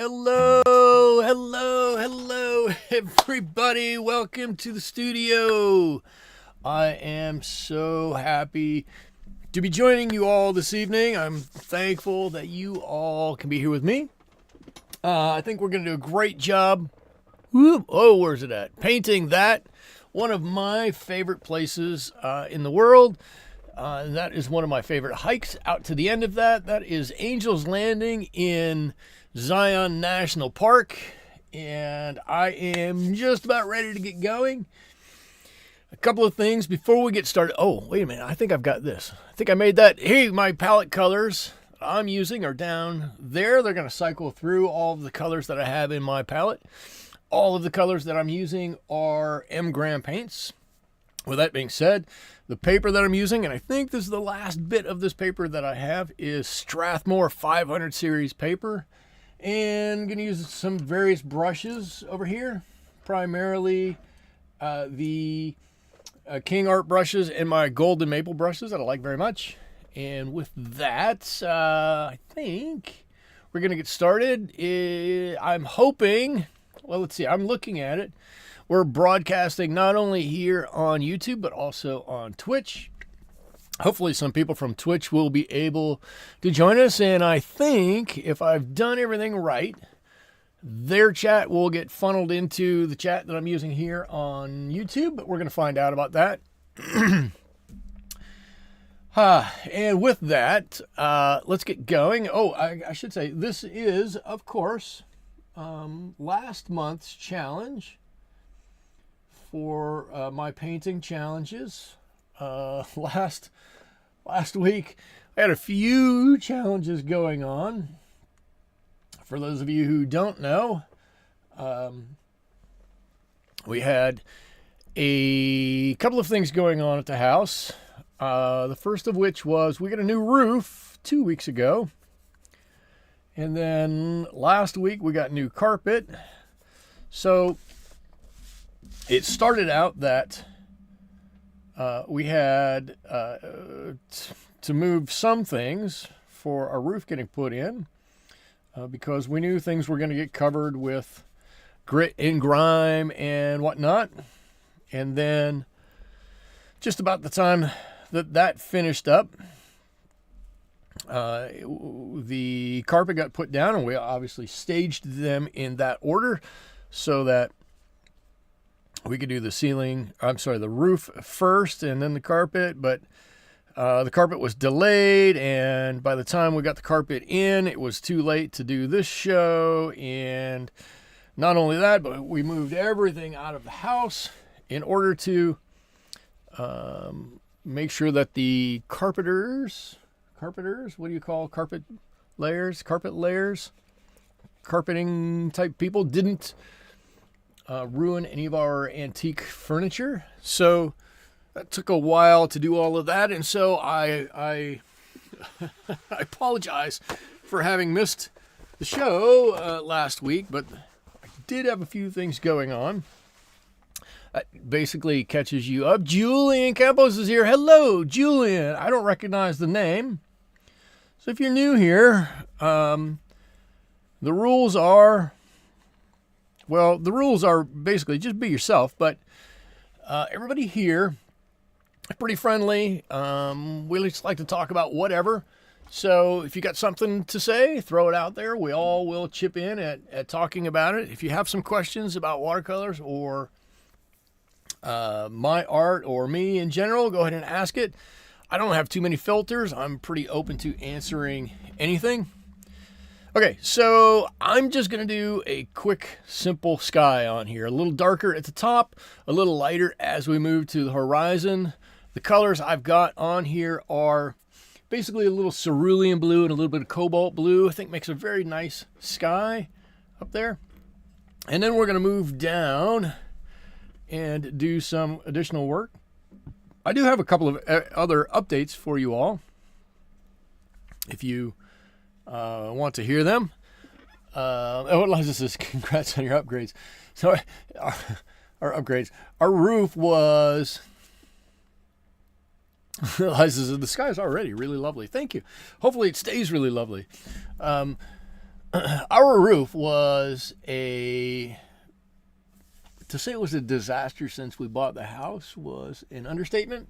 Hello, everybody. Welcome to the studio. I am so happy to be joining you all this evening. I'm thankful that you all can be here with me. I think we're going to do a great job. Where's it at? Painting that. One of my favorite places in the world. And that is one of my favorite hikes out to the end of that. That is Angel's Landing in Zion National Park. And I am just about ready to get going. A couple of things before we get started. Oh, wait a minute. I think I've got this. I think I made that. Hey, my palette colors I'm using are down there. They're going to cycle through all of the colors that I have in my palette. All of the colors that I'm using are M-gram paints. With that being said, the paper that I'm using, and I think this is the last bit of this paper that I have, is Strathmore 500 series paper. And I'm going to use some various brushes over here. Primarily the King Art brushes and my golden maple brushes that I like very much. And with that, I think we're going to get started. I'm hoping, well, let's see, I'm looking at it. We're broadcasting not only here on YouTube, but also on Twitch. Hopefully some people from Twitch will be able to join us. And I think if I've done everything right, their chat will get funneled into the chat that I'm using here on YouTube. But we're going to find out about that. And with that, let's get going. Oh, I should say this is, of course, last month's challenge for my painting challenges. Last week I had a few challenges going on. For those of you who don't know, we had a couple of things going on at the house. The first of which was we got a new roof 2 weeks ago. And then last week we got new carpet. So it started out that we had to move some things for our roof getting put in because we knew things were going to get covered with grit and grime and whatnot. And then just about the time that finished up, the carpet got put down, and we obviously staged them in that order so that we could do the roof first and then the carpet, but the carpet was delayed, and by the time we got the carpet in, it was too late to do this show. And not only that, but we moved everything out of the house in order to make sure that the carpenters, what do you call carpet layers, carpeting type people didn't ruin any of our antique furniture. So that took a while to do all of that. And so I I apologize for having missed the show last week, but I did have a few things going on. That basically catches you up. Julian Campos is here. Hello, Julian. I don't recognize the name. So if you're new here, the rules are basically just be yourself, but everybody here is pretty friendly. We just like to talk about whatever. So if you got something to say, throw it out there. We all will chip in at talking about it. If you have some questions about watercolors or my art or me in general, go ahead and ask it. I don't have too many filters. I'm pretty open to answering anything. Okay, so I'm just going to do a quick, simple sky on here. A little darker at the top, a little lighter as we move to the horizon. The colors I've got on here are basically a little cerulean blue and a little bit of cobalt blue. I think makes a very nice sky up there. And then we're going to move down and do some additional work. I do have a couple of other updates for you all, if you want to hear them. Eliza says, congrats on your upgrades. So our upgrades. Our roof was... Eliza says, the sky is already really lovely. Thank you. Hopefully it stays really lovely. Our roof was to say it was a disaster since we bought the house was an understatement.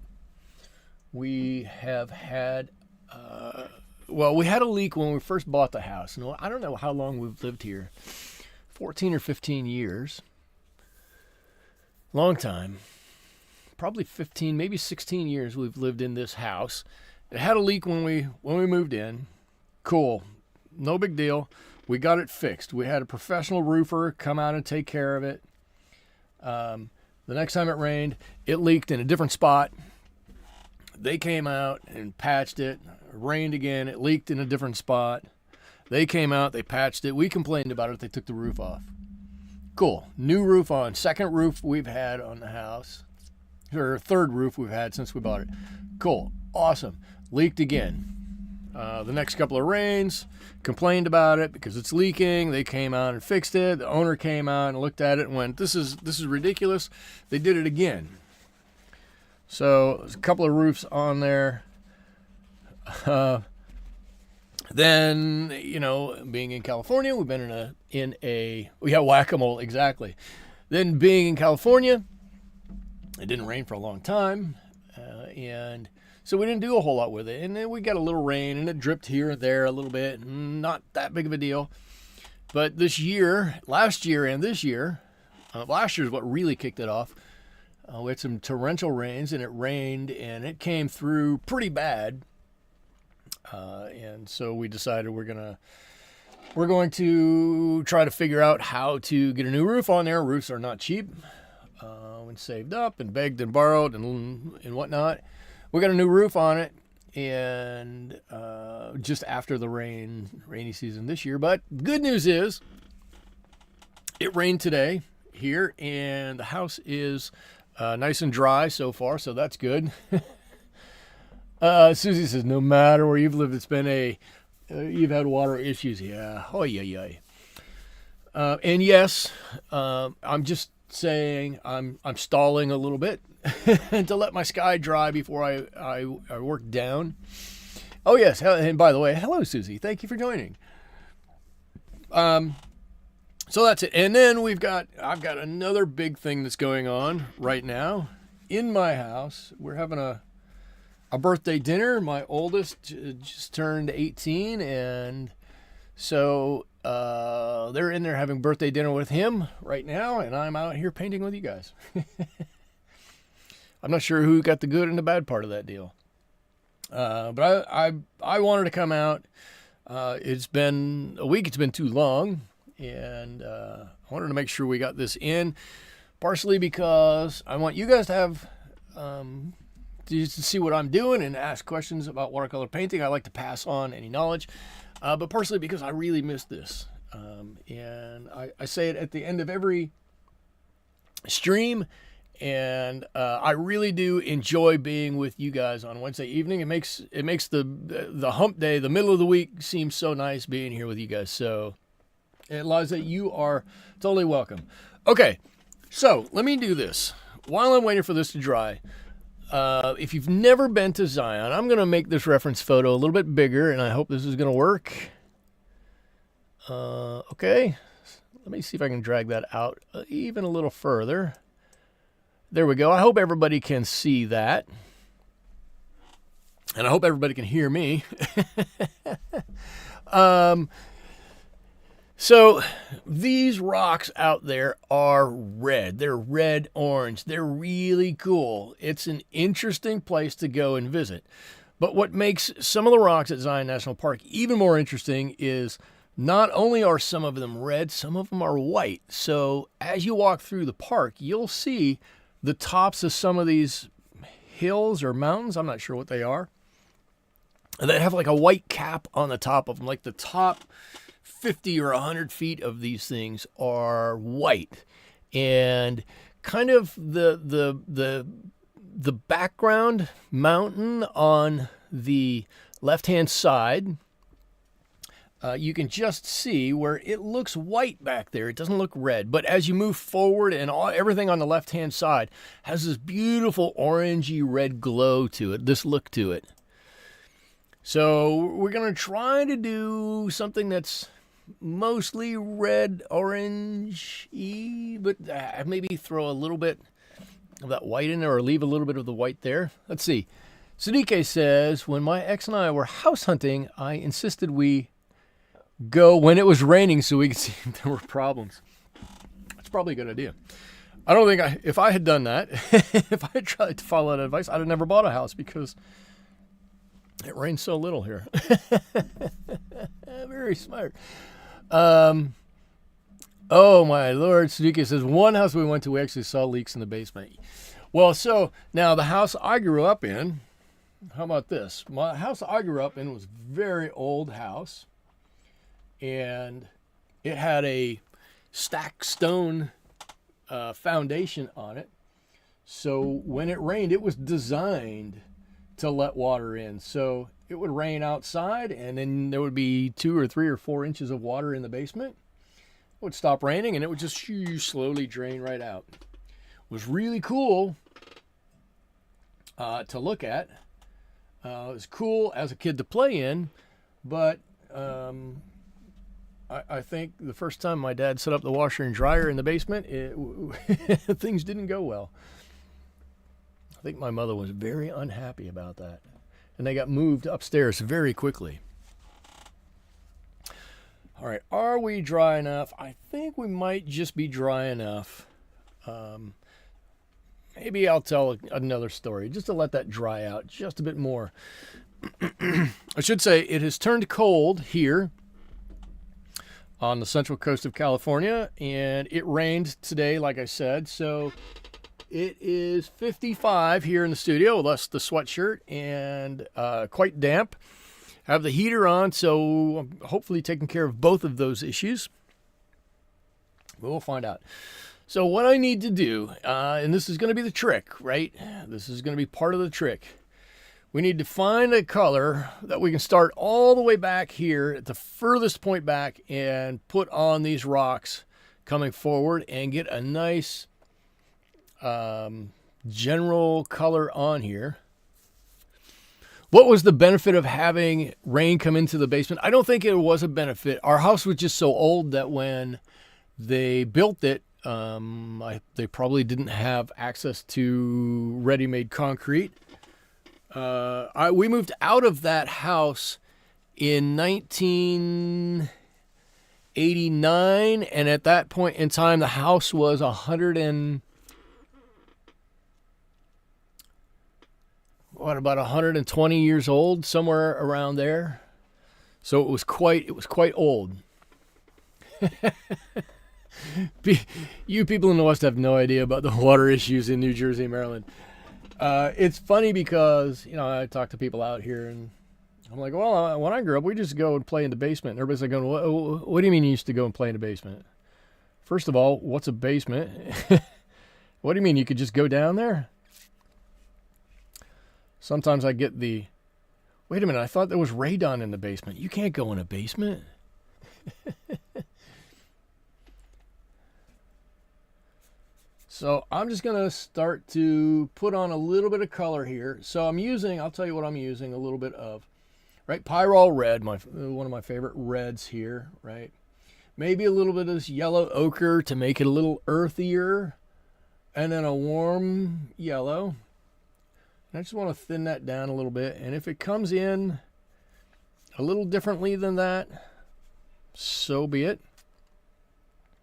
We have had, we had a leak when we first bought the house. No, I don't know how long we've lived here. 14 or 15 years. Long time. Probably 15, maybe 16 years we've lived in this house. It had a leak when we moved in. Cool. No big deal. We got it fixed. We had a professional roofer come out and take care of it. The next time it rained, it leaked in a different spot. They came out and patched it. It rained again. It leaked in a different spot. They came out. They patched it. We complained about it. They took the roof off. Cool. New roof on. Second roof we've had on the house. Or third roof we've had since we bought it. Cool. Awesome. Leaked again. The next couple of rains, complained about it because it's leaking. They came out and fixed it. The owner came out and looked at it and went, this is ridiculous. They did it again. So there's a couple of roofs on there. Then, being in California, we've been whack-a-mole, exactly. Then being in California, it didn't rain for a long time, and so we didn't do a whole lot with it. And then we got a little rain, and it dripped here and there a little bit. Not that big of a deal. But last year and this year, last year is what really kicked it off. We had some torrential rains, and it rained, and it came through pretty bad. And so we decided we're going to try to figure out how to get a new roof on there. Roofs are not cheap. And saved up and begged and borrowed and whatnot. We got a new roof on it, and just after the rainy season this year. But good news is, it rained today here, and the house is nice and dry so far, so that's good. Susie says, no matter where you've lived, it's been you've had water issues. Yeah, oh yeah. And yes, I'm just saying I'm stalling a little bit to let my sky dry before I work down. Oh yes, and by the way, hello Susie, thank you for joining. So that's it. And then I've got another big thing that's going on right now in my house. We're having a birthday dinner. My oldest just turned 18, and so they're in there having birthday dinner with him right now, and I'm out here painting with you guys. I'm not sure who got the good and the bad part of that deal. But I wanted to come out. It's been a week. It's been too long, and I wanted to make sure we got this in, partially because I want you guys to have to see what I'm doing and ask questions about watercolor painting. I like to pass on any knowledge. But partially because I really miss this. And I say it at the end of every stream, and I really do enjoy being with you guys on Wednesday evening. It makes the hump day, the middle of the week, seem so nice being here with you guys. So, Eliza, you are totally welcome. Okay, so let me do this. While I'm waiting for this to dry, if you've never been to Zion, I'm going to make this reference photo a little bit bigger, and I hope this is going to work. Okay, let me see if I can drag that out even a little further. There we go. I hope everybody can see that. And I hope everybody can hear me. So these rocks out there are red. They're red-orange. They're really cool. It's an interesting place to go and visit. But what makes some of the rocks at Zion National Park even more interesting is not only are some of them red, some of them are white. So as you walk through the park, you'll see the tops of some of these hills or mountains. I'm not sure what they are. That have like a white cap on the top of them, like the top 50 or 100 feet of these things are white, and kind of the background mountain on the left-hand side, you can just see where it looks white back there. It doesn't look red, but as you move forward, and everything on the left-hand side has this beautiful orangey red glow to it, this look to it. So we're going to try to do something that's mostly red, orange-y, but maybe throw a little bit of that white in there or leave a little bit of the white there. Let's see. Sudike says, when my ex and I were house hunting, I insisted we go when it was raining so we could see if there were problems. That's probably a good idea. I don't think if I had done that, if I had tried to follow that advice, I'd have never bought a house because it rains so little here. Very smart. Oh my Lord, Suzuki says, one house we went to, we actually saw leaks in the basement. Well, so now the house I grew up in, how about this? My house I grew up in was a very old house, and it had a stacked stone foundation on it. So when it rained, it was designed to let water in. So it would rain outside, and then there would be 2 or 3 or 4 inches of water in the basement. It would stop raining, and it would just slowly drain right out. It was really cool to look at. It was cool as a kid to play in, but I think the first time my dad set up the washer and dryer in the basement, things didn't go well. I think my mother was very unhappy about that. And they got moved upstairs very quickly. All right, are we dry enough? I think we might just be dry enough. Maybe I'll tell another story just to let that dry out just a bit more. I should say it has turned cold here on the central coast of California, and it rained today, like I said. So it is 55 here in the studio, thus the sweatshirt, and quite damp. I have the heater on, so I'm hopefully taking care of both of those issues. We'll find out. So what I need to do, and this is going to be the trick, right? This is going to be part of the trick. We need to find a color that we can start all the way back here at the furthest point back and put on these rocks coming forward and get a nice general color on here. What was the benefit of having rain come into the basement? I don't think it was a benefit. Our house was just so old that when they built it, they probably didn't have access to ready-made concrete. We moved out of that house in 1989, and at that point in time, the house was about 120 years old, somewhere around there. So it was quite old. You people in the West have no idea about the water issues in New Jersey and Maryland. It's funny because, I talk to people out here and I'm like, well, when I grew up, we just go and play in the basement. And everybody's like going, what do you mean you used to go and play in the basement? First of all, what's a basement? What do you mean you could just go down there? Sometimes I get wait a minute, I thought there was radon in the basement. You can't go in a basement. So I'm just going to start to put on a little bit of color here. So I'll tell you what I'm using a little bit of, right? Pyrrol Red, one of my favorite reds here, right? Maybe a little bit of this yellow ochre to make it a little earthier. And then a warm yellow. And I just want to thin that down a little bit. And if it comes in a little differently than that, so be it.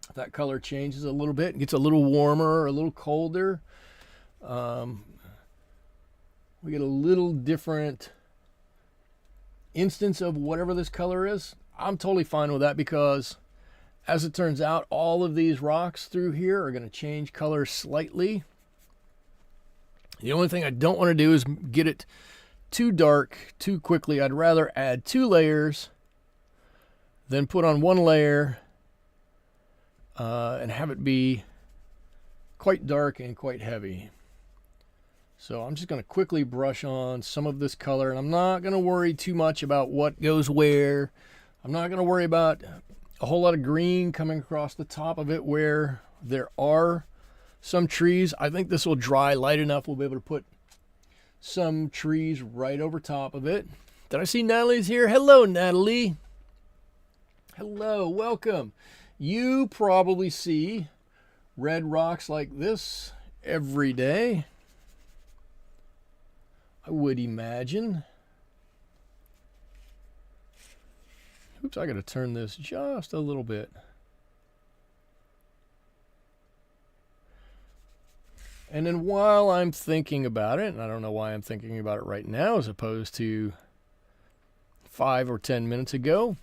If that color changes a little bit, gets a little warmer or a little colder, we get a little different instance of whatever this color is. I'm totally fine with that because, as it turns out, all of these rocks through here are going to change color slightly. The only thing I don't want to do is get it too dark too quickly. I'd rather add 2 layers than put on 1 layer and have it be quite dark and quite heavy. So I'm just going to quickly brush on some of this color, and I'm not going to worry too much about what goes where. I'm not going to worry about a whole lot of green coming across the top of it where there are some trees. I think this will dry light enough. We'll be able to put some trees right over top of it. Did I see Natalie's here? Hello, Natalie. Hello, welcome. You probably see red rocks like this every day, I would imagine. Oops, I got to turn this just a little bit. And then while I'm thinking about it, and I don't know why I'm thinking about it right now as opposed to 5 or 10 minutes ago,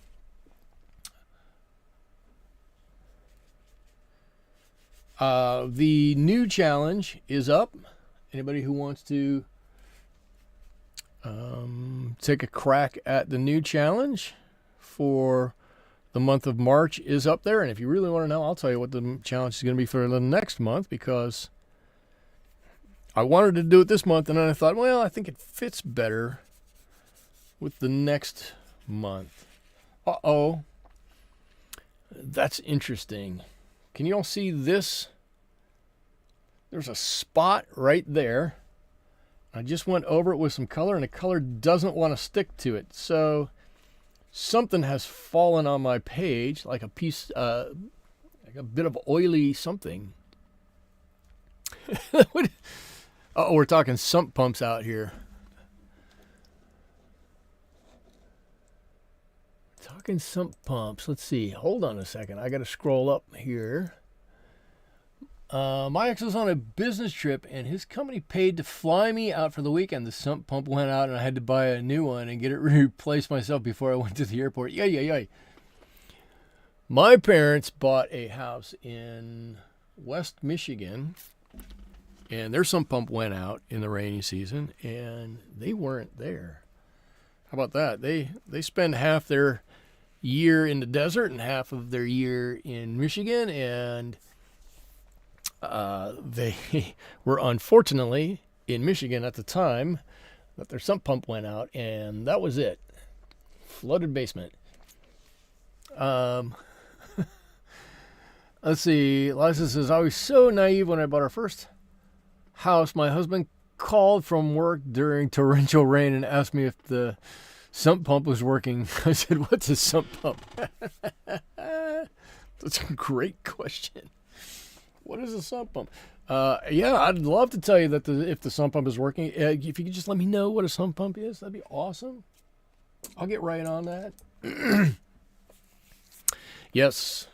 the new challenge is up. Anybody who wants to take a crack at the new challenge for the month of March is up there. And if you really want to know, I'll tell you what the challenge is going to be for the next month, because I wanted to do it this month, and then I thought, well, I think it fits better with the next month. Uh-oh. That's interesting. Can you all see this? There's a spot right there. I just went over it with some color, and the color doesn't want to stick to it. So something has fallen on my page, like a piece, like a bit of oily something. Oh, we're talking sump pumps out here. Talking sump pumps. Let's see. Hold on a second. I got to scroll up here. My ex was on a business trip, and his company paid to fly me out for the weekend. The sump pump went out, and I had to buy a new one and get it replaced myself before I went to the airport. Yay. My parents bought a house in West Michigan, and their sump pump went out in the rainy season, and they weren't there. How about that? They spend half their year in the desert and half of their year in Michigan, and they were unfortunately in Michigan at the time that their sump pump went out, and that was it. Flooded basement. Let's see. Liza says, I was so naive when I bought our first house. My husband called from work during torrential rain and asked me if the sump pump was working. I said, what's a sump pump? That's a great question. What is a sump pump? Yeah, I'd love to tell you that if the sump pump is working. If you could just let me know what a sump pump is, that'd be awesome. I'll get right on that. Yes.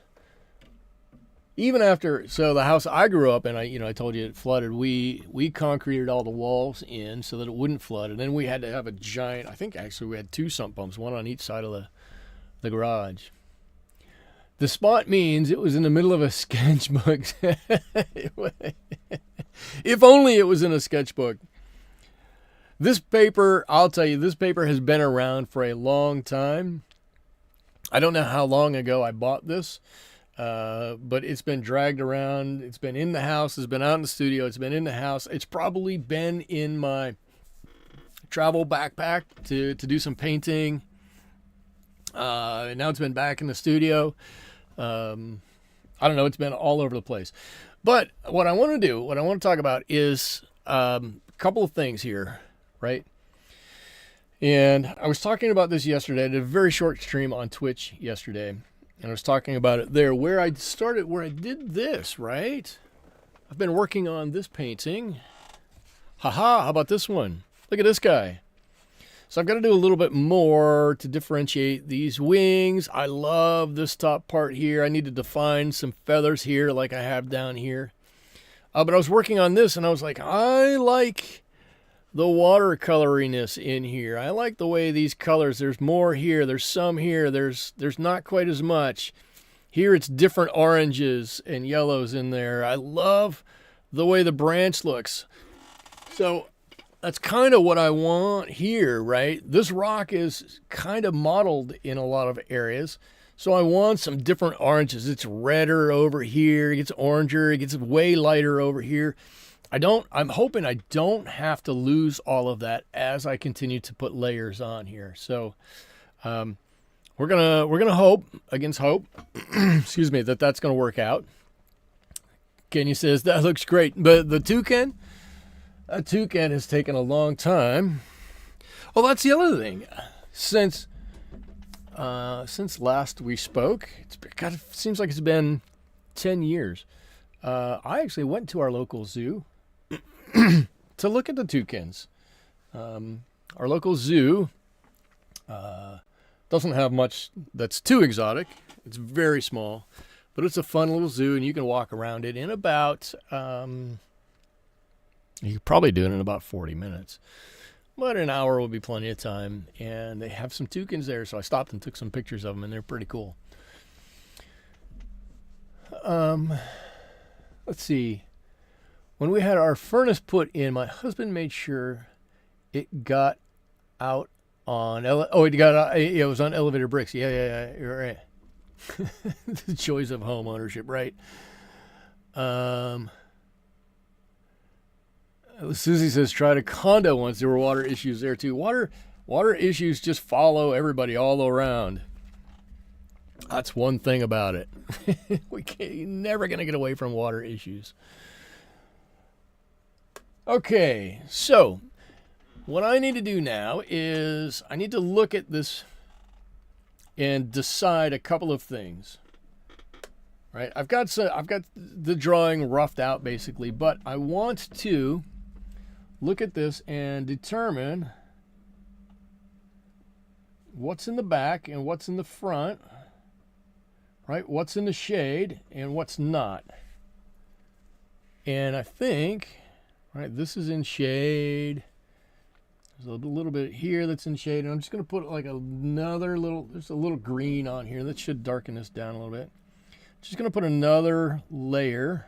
Even after, so the house I grew up in, I told you it flooded. We concreted all the walls in so that it wouldn't flood, and then we had to have a giant. I think actually we had 2 sump pumps, one on each side of the garage. The spot means it was in the middle of a sketchbook. If only it was in a sketchbook. This paper, I'll tell you, this paper has been around for a long time. I don't know how long ago I bought this. But it's been dragged around. It's been in the house. It's been out in the studio. It's been in the house. It's probably been in my travel backpack to do some painting. And now it's been back in the studio. I don't know. It's been all over the place. But what I want to talk about is a couple of things here, right? And I was talking about this yesterday. I did a very short stream on Twitch yesterday. And I was talking about it there, where I did this, right? I've been working on this painting. How about this one? Look at this guy. So I've got to do a little bit more to differentiate these wings. I love this top part here. I need to define some feathers here like I have down here. But I was working on this, and I was like, I like the watercoloriness in here. I like the way these colors, there's more here, there's some here, there's not quite as much. Here it's different oranges and yellows in there. I love the way the branch looks. So that's kind of what I want here, right? This rock is kind of mottled in a lot of areas. So I want some different oranges. It's redder over here, it gets oranger, it gets way lighter over here. I'm hoping I don't have to lose all of that as I continue to put layers on here. So we're gonna hope against hope, excuse me, that's gonna work out. Kenny says that looks great, but the toucan has taken a long time. Well, that's the other thing. Since since last we spoke, it seems like it's been 10 years. I actually went to our local zoo to look at the toucans. Our local zoo doesn't have much that's too exotic. It's very small, but it's a fun little zoo, and you can walk around it in about, you could probably do it in about 40 minutes. But an hour will be plenty of time, and they have some toucans there, so I stopped and took some pictures of them, and they're pretty cool. Let's see. When we had our furnace put in, my husband made sure it got out on it was on elevator bricks. Yeah, you're right. The joys of home ownership, right? Susie says, tried a condo once. There were water issues there too. Water issues just follow everybody all around. That's one thing about it. You're never going to get away from water issues. Okay, so what I need to do now is I need to look at this and decide a couple of things. Right? I've got the drawing roughed out basically, but I want to look at this and determine what's in the back and what's in the front, right? What's in the shade and what's not. And I think, right, this is in shade. There's a little bit here that's in shade, and I'm just going to put like there's a little green on here. That should darken this down a little bit. Just going to put another layer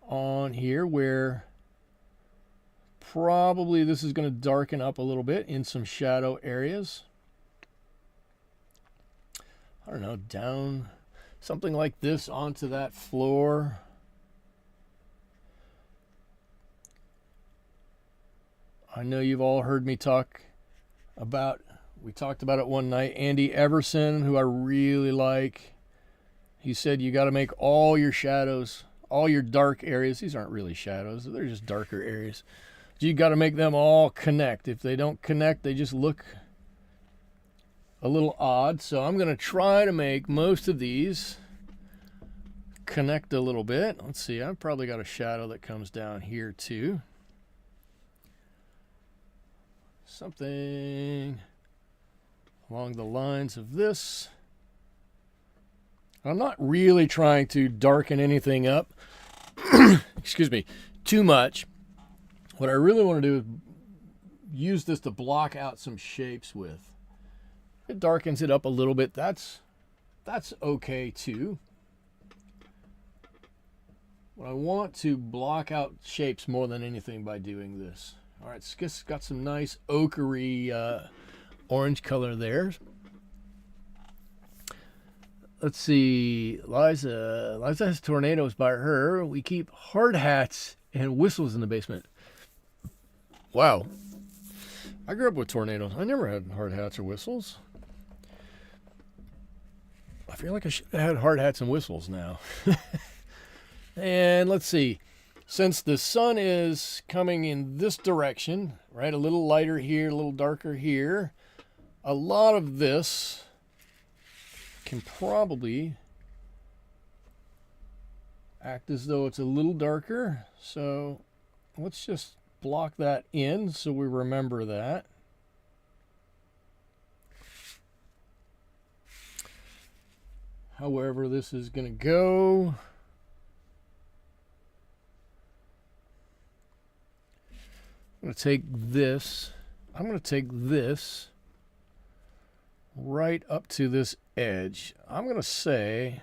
on here where probably this is going to darken up a little bit in some shadow areas. I don't know, down something like this onto that floor. I know you've all heard me talk about, we talked about it one night, Andy Everson, who I really like. He said you got to make all your shadows, all your dark areas, these aren't really shadows, they're just darker areas. You got to make them all connect. If they don't connect, they just look a little odd. So I'm going to try to make most of these connect a little bit. Let's see, I've probably got a shadow that comes down here too. Something along the lines of this. I'm not really trying to darken anything up, excuse me, too much. What I really want to do is use this to block out some shapes with. It darkens it up a little bit. That's okay too. But I want to block out shapes more than anything by doing this. All right, it's got some nice ochre orange color there. Let's see, Liza has tornadoes by her. We keep hard hats and whistles in the basement. Wow. I grew up with tornadoes. I never had hard hats or whistles. I feel like I should have had hard hats and whistles now. And let's see. Since the sun is coming in this direction, right, a little lighter here, a little darker here, a lot of this can probably act as though it's a little darker. So let's just block that in so we remember that. However this is going to go. I'm going to take this right up to this edge. I'm going to say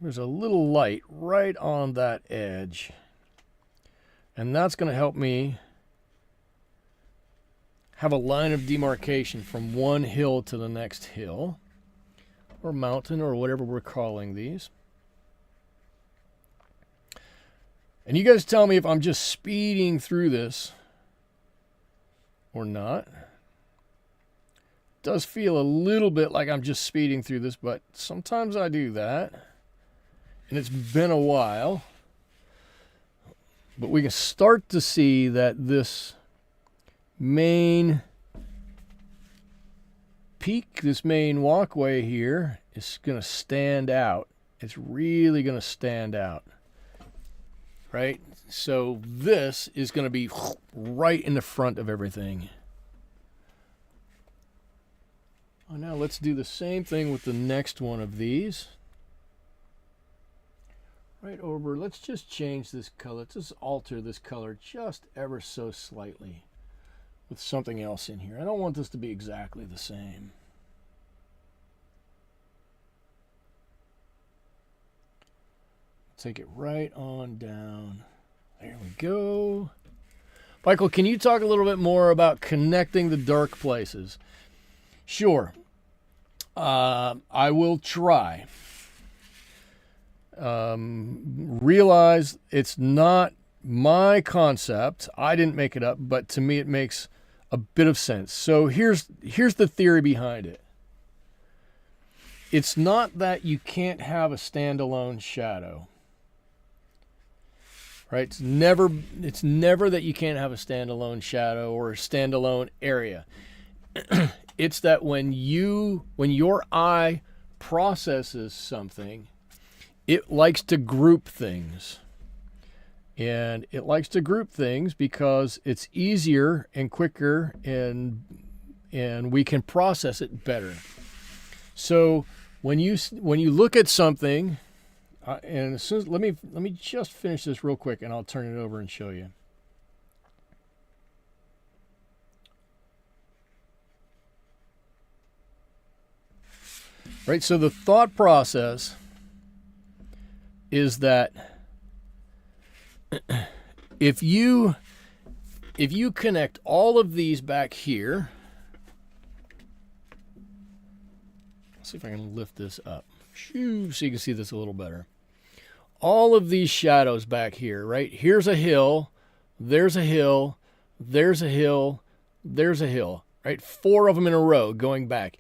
there's a little light right on that edge. And that's going to help me have a line of demarcation from one hill to the next hill, or mountain, or whatever we're calling these. And you guys tell me if I'm just speeding through this or not. It does feel a little bit like I'm just speeding through this, but sometimes I do that. And it's been a while. But we can start to see that this main peak, this main walkway here is going to stand out. It's really going to stand out, right? So this is going to be right in the front of everything. Oh, now let's do the same thing with the next one of these. Right over, let's just change this color. Let's just alter this color just ever so slightly with something else in here. I don't want this to be exactly the same. Take it right on down. There we go. Michael, can you talk a little bit more about connecting the dark places? Sure. I will try. Realize it's not my concept. I didn't make it up, but to me it makes a bit of sense. So here's the theory behind it. It's not that you can't have a standalone shadow. Right? It's never that you can't have a standalone shadow or a standalone area. It's that when your eye processes something, it likes to group things. And it likes to group things because it's easier and quicker, and we can process it better. So when you look at something, and as soon as, let me just finish this real quick, and I'll turn it over and show you. Right, so the thought process is that if you connect all of these back here, let's see if I can lift this up so you can see this a little better. All of these shadows back here, right? Here's a hill, there's a hill, there's a hill, there's a hill, right? 4 of them in a row going back.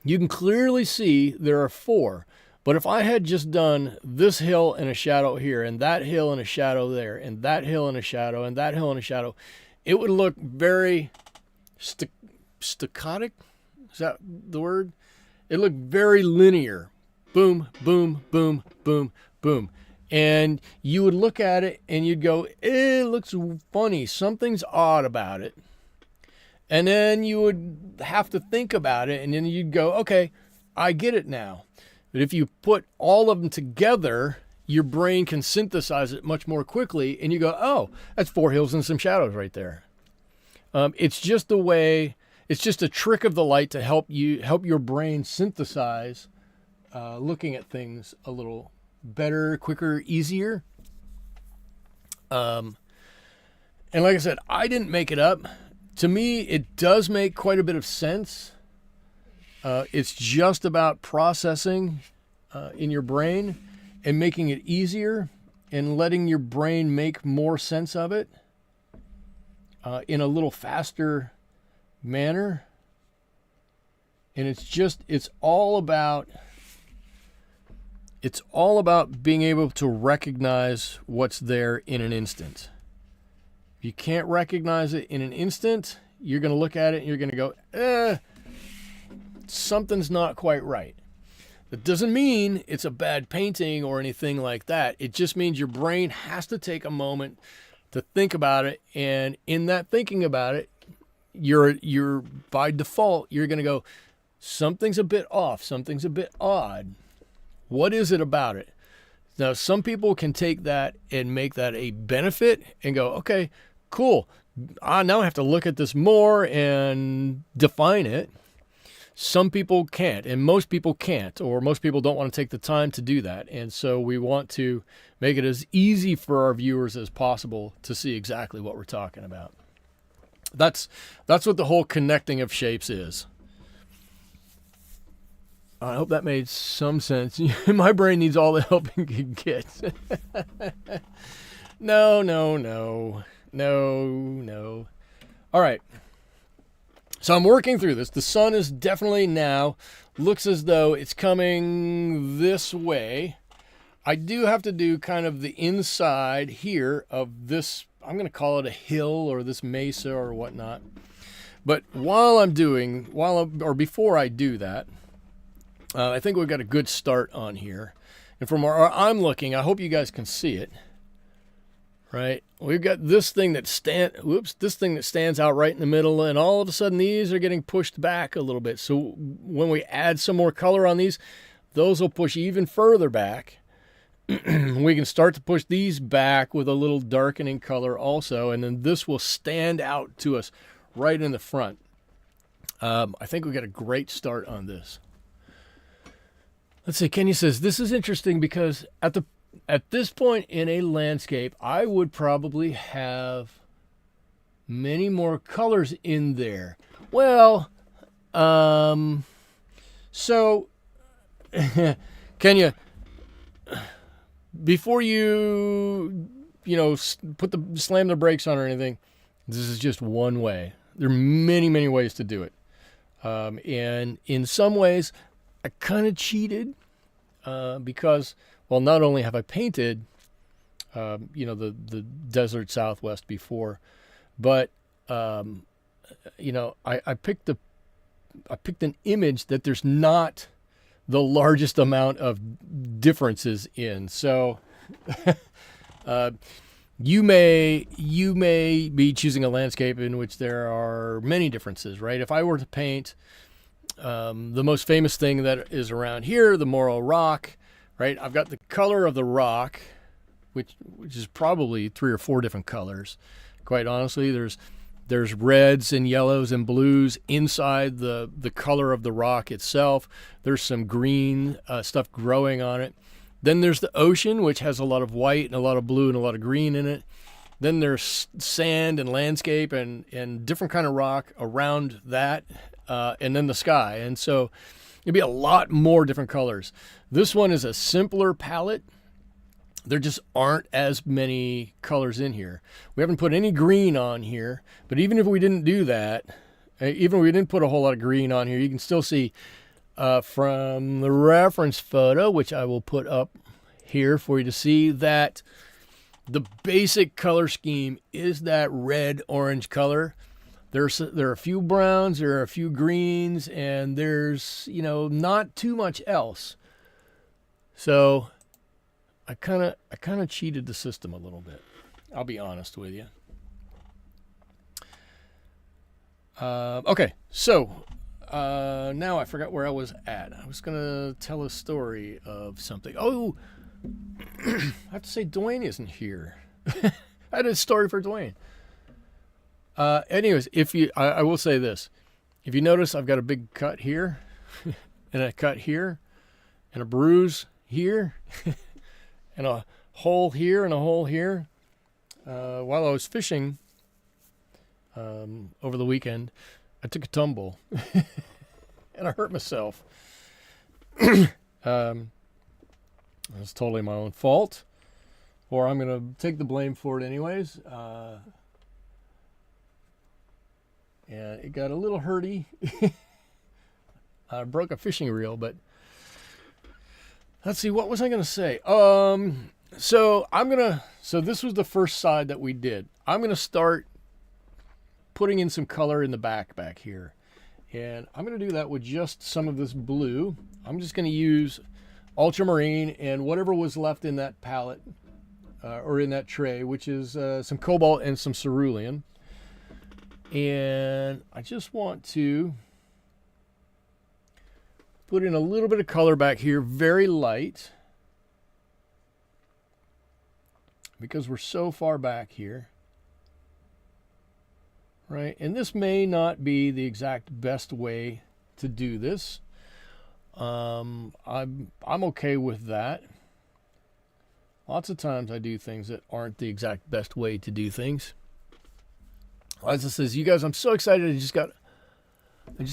You can clearly see there are 4. But if I had just done this hill and a shadow here, and that hill and a shadow there, and that hill and a shadow, and that hill and a shadow, it would look very staccatic. Is that the word? It looked very linear. Boom, boom, boom, boom, boom. And you would look at it and you'd go, it looks funny. Something's odd about it. And then you would have to think about it, and then you'd go, okay, I get it now. But if you put all of them together, your brain can synthesize it much more quickly, and you go, oh, that's 4 hills and some shadows right there. It's just a way, it's just a trick of the light to help your brain synthesize looking at things a little better, quicker, easier. And like I said, I didn't make it up. To me, it does make quite a bit of sense. It's just about processing in your brain and making it easier and letting your brain make more sense of it in a little faster manner. And it's all about being able to recognize what's there in an instant. If you can't recognize it in an instant, you're going to look at it and you're going to go, something's not quite right. That doesn't mean it's a bad painting or anything like that. It just means your brain has to take a moment to think about it. And in that thinking about it, you're by default, you're going to go, something's a bit off. Something's a bit odd. What is it about it? Now, some people can take that and make that a benefit and go, okay, cool. Now I have to look at this more and define it. Some people can't, and most people can't, or most people don't want to take the time to do that. And so we want to make it as easy for our viewers as possible to see exactly what we're talking about. That's what the whole connecting of shapes is. I hope that made some sense. My brain needs all the help it can get. No. All right. So I'm working through this. The sun is definitely now, looks as though it's coming this way. I do have to do kind of the inside here of this, I'm going to call it a hill or this mesa or whatnot. But before I do that, I think we've got a good start on here. And from where I'm looking, I hope you guys can see it. Right, we've got this thing that stands out right in the middle, and all of a sudden these are getting pushed back a little bit. So when we add some more color on these, those will push even further back. We can start to push these back with a little darkening color also, and then this will stand out to us right in the front. I think we got a great start on this. Let's see, Kenya says, this is interesting because at this point in a landscape, I would probably have many more colors in there. Well, so, Kenya, before you slam the brakes on or anything, this is just one way. There are many, many ways to do it. And in some ways, I kind of cheated because, well, not only have I painted, the desert Southwest before, but, I picked an image that there's not the largest amount of differences in. So, you may be choosing a landscape in which there are many differences, right? If I were to paint the most famous thing that is around here, the Morro Rock, right? I've got the color of the rock, which is probably 3 or 4 different colors. Quite honestly, there's reds and yellows and blues inside the color of the rock itself. There's some green stuff growing on it. Then there's the ocean, which has a lot of white and a lot of blue and a lot of green in it. Then there's sand and landscape and different kind of rock around that, and then the sky. And so it'd be a lot more different colors. This one is a simpler palette. There just aren't as many colors in here. We haven't put any green on here, but even if we didn't do that, even if we didn't put a whole lot of green on here, you can still see from the reference photo, which I will put up here for you to see, that the basic color scheme is that red-orange color. There are a few browns, there are a few greens, and there's, not too much else. So I kind of cheated the system a little bit. I'll be honest with you. Okay, so now I forgot where I was at. I was going to tell a story of something. Oh, I have to say Dwayne isn't here. I had a story for Dwayne. Anyways, I will say this. If you notice, I've got a big cut here, and a cut here, and a bruise here, and a hole here, and a hole here. While I was fishing over the weekend, I took a tumble, and I hurt myself. It was totally my own fault, or I'm going to take the blame for it anyways. And it got a little hurty. I broke a fishing reel, but let's see, what was I going to say? So this was the first side that we did. I'm going to start putting in some color in the back here. And I'm going to do that with just some of this blue. I'm just going to use Ultramarine and whatever was left in that palette, or in that tray, which is some Cobalt and some Cerulean. And I just want to put in a little bit of color back here, very light, because we're so far back here, right? And this may not be the exact best way to do this. I'm okay with that. Lots of times I do things that aren't the exact best way to do things. Liza says, "You guys, I'm so excited. I just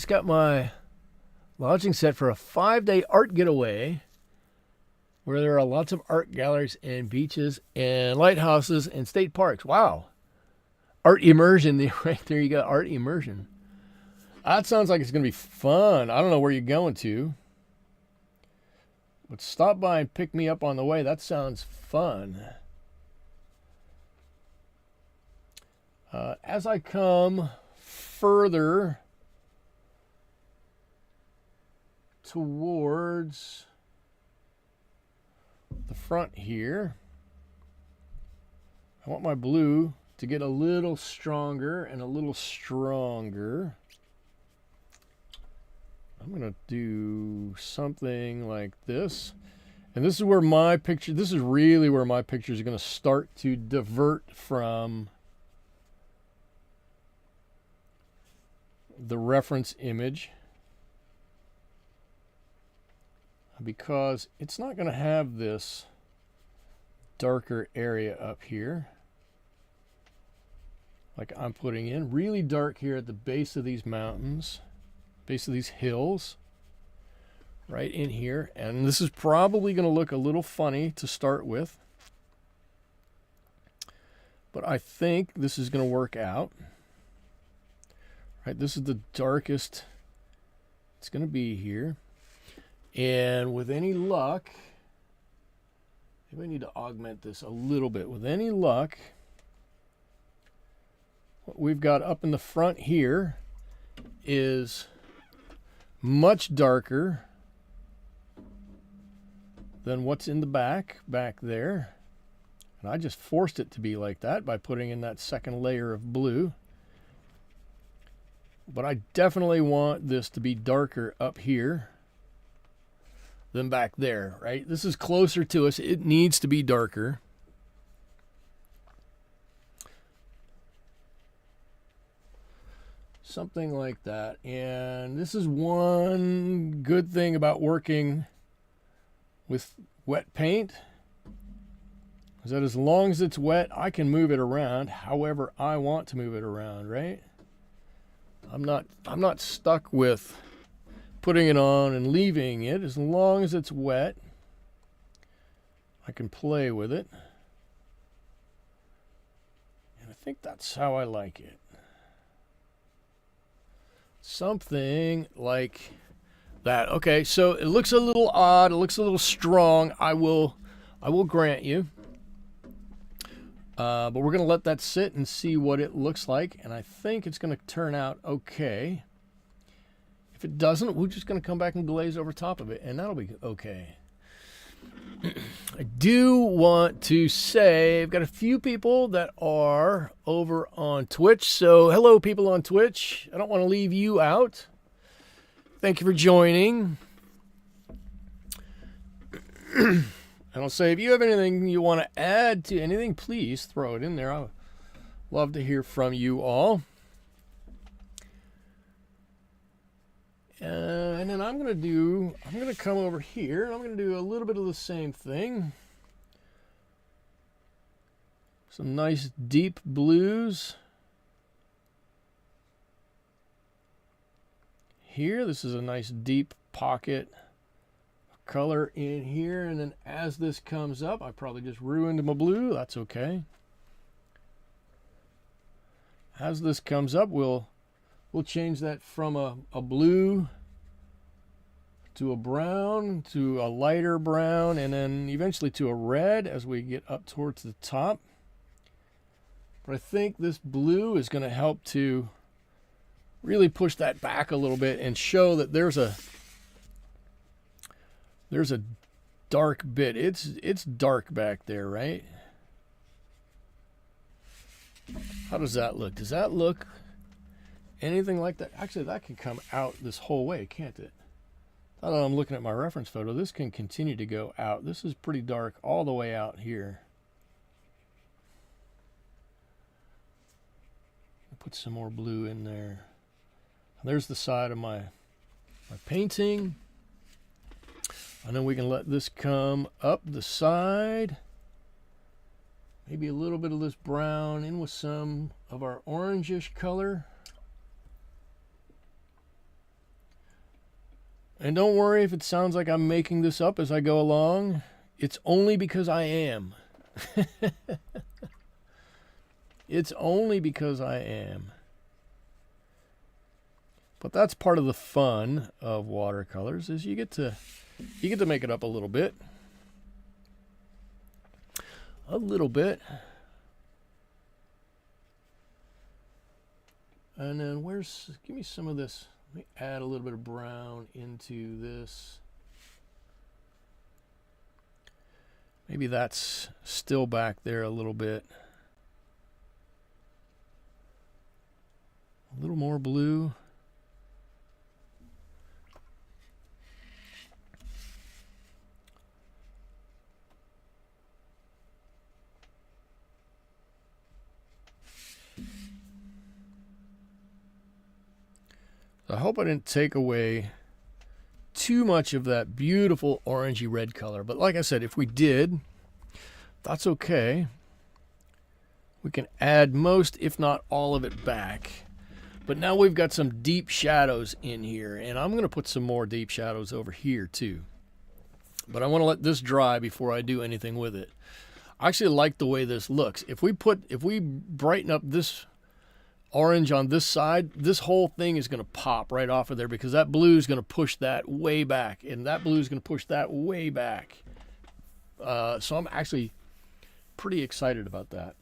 got my lodging set for a 5-day art getaway where there are lots of art galleries and beaches and lighthouses and state parks." Wow. Art immersion. Right there you go. Art immersion. That sounds like it's going to be fun. I don't know where you're going to, but stop by and pick me up on the way. That sounds fun. As I come further towards the front here. I want my blue to get a little stronger and a little stronger. I'm going to do something like this. And this is where my picture, this is really where my picture is going to start to divert from the reference image, because it's not going to have this darker area up here like I'm putting in. Really dark here at the base of these mountains, base of these hills, right in here. And this is probably going to look a little funny to start with, but I think this is going to work out. Right, this is the darkest it's going to be here. And with any luck, maybe I need to augment this a little bit. With any luck, what we've got up in the front here is much darker than what's in the back there. And I just forced it to be like that by putting in that second layer of blue. But I definitely want this to be darker up here than back there, right? This is closer to us. It needs to be darker. Something like that. And this is one good thing about working with wet paint, is that as long as it's wet, I can move it around however I want to move it around, right? I'm not stuck with putting it on and leaving it. As long as it's wet, I can play with it. And I think that's how I like it. Something like that. Okay, so it looks a little odd, it looks a little strong. I will grant you. But we're going to let that sit and see what it looks like. And I think it's going to turn out okay. If it doesn't, we're just going to come back and glaze over top of it, and that'll be okay. I do want to say I've got a few people that are over on Twitch. So hello, people on Twitch. I don't want to leave you out. Thank you for joining. And I'll say, if you have anything you want to add to anything, please throw it in there. I would love to hear from you all. And then I'm going to come over here, and I'm going to do a little bit of the same thing. Some nice deep blues. Here, this is a nice deep pocket color in here, and then as this comes up, I probably just ruined my blue. That's okay. As this comes up, we'll change that from a blue to a brown to a lighter brown, and then eventually to a red as we get up towards the top. But I think this blue is going to help to really push that back a little bit and show that there's a dark bit. It's dark back there, right? How does that look? Does that look anything like that? Actually, that can come out this whole way, can't it? Now that I'm looking at my reference photo, this can continue to go out. This is pretty dark all the way out here. I'll put some more blue in there. There's the side of my painting. And then we can let this come up the side. Maybe a little bit of this brown in with some of our orangish color. And don't worry if it sounds like I'm making this up as I go along. It's only because I am. It's only because I am. But that's part of the fun of watercolors, is you get to make it up a little bit. A little bit. And then give me some of this. Let me add a little bit of brown into this. Maybe that's still back there a little bit. A little more blue. I hope I didn't take away too much of that beautiful orangey red color. But like I said, if we did, that's okay. We can add most, if not all of it back. But now we've got some deep shadows in here. And I'm going to put some more deep shadows over here too. But I want to let this dry before I do anything with it. I actually like the way this looks. If we brighten up this orange on this side, this whole thing is going to pop right off of there because that blue is going to push that way back, and that blue is going to push that way back. So I'm actually pretty excited about that.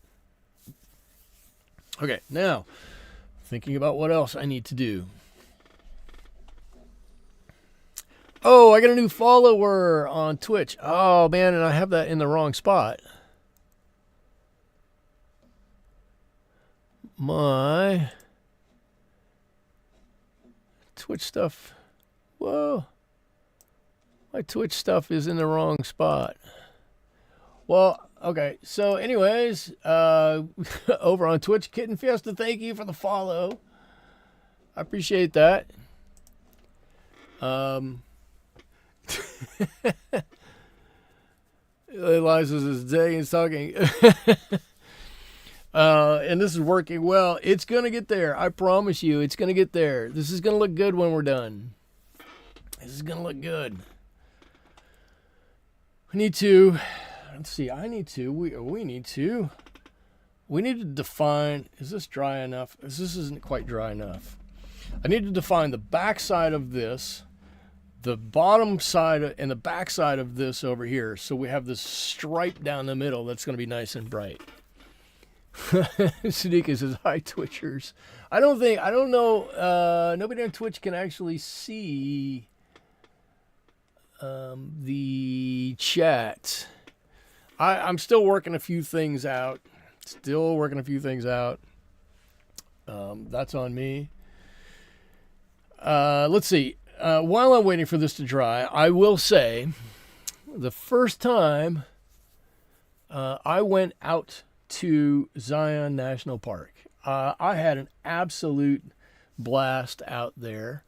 Okay, now thinking about what else I need to do. Oh, I got a new follower on Twitch. Oh man, and I have that in the wrong spot. My Twitch stuff. Whoa. My Twitch stuff is in the wrong spot. Well, okay. So anyways, over on Twitch, Kitten Fiesta, thank you for the follow. I appreciate that. Eliza says, dang, he's talking. And this is working well. It's going to get there. I promise you, it's going to get there. This is going to look good when we're done. This is going to look good. We need to, let's see, we need to define, is this dry enough? This isn't quite dry enough. I need to define the back side of this, the bottom side and the back side of this over here. So we have this stripe down the middle that's going to be nice and bright. Sunika says, hi, Twitchers. I don't know, nobody on Twitch can actually see the chat. I'm still working a few things out. That's on me. Let's see. While I'm waiting for this to dry, I will say the first time I went out to Zion National Park, I had an absolute blast out there.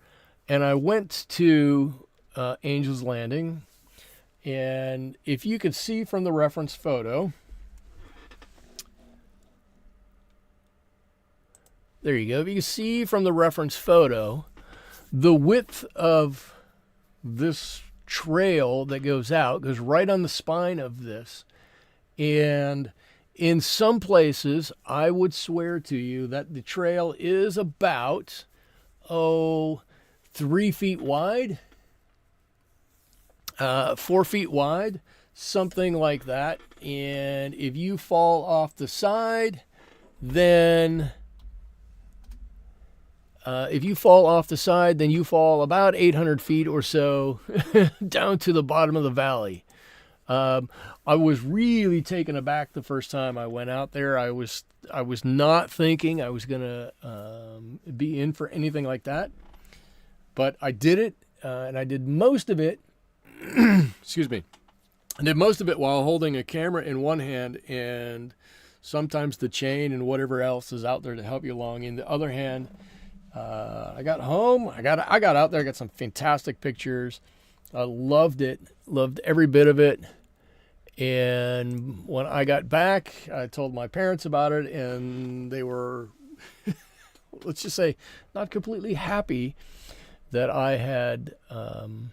And I went to Angel's Landing. And if you can see from the reference photo, there you go. If you can see from the reference photo, the width of this trail that goes out goes right on the spine of this. And in some places, I would swear to you that the trail is about, 3 feet wide, 4 feet wide, something like that. And if you fall off the side, then you fall about 800 feet or so down to the bottom of the valley. I was really taken aback the first time I went out there. I was not thinking I was going to be in for anything like that. But I did it, and I did most of it, excuse me, I did most of it while holding a camera in one hand and sometimes the chain and whatever else is out there to help you along in the other hand. I got home, I got out there, I got some fantastic pictures. I loved it, loved every bit of it. And when I got back, I told my parents about it, and they were, let's just say, not completely happy that I had gone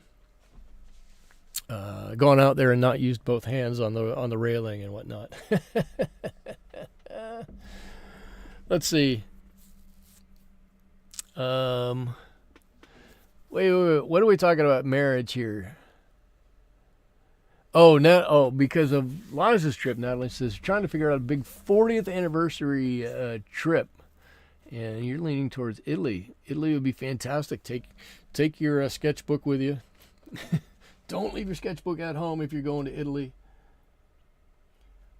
out there and not used both hands on the railing and whatnot. Let's see. Wait, what are we talking about marriage here? Because of Liz's trip, Natalie says, trying to figure out a big 40th anniversary trip. And you're leaning towards Italy. Italy would be fantastic. Take your sketchbook with you. Don't leave your sketchbook at home if you're going to Italy.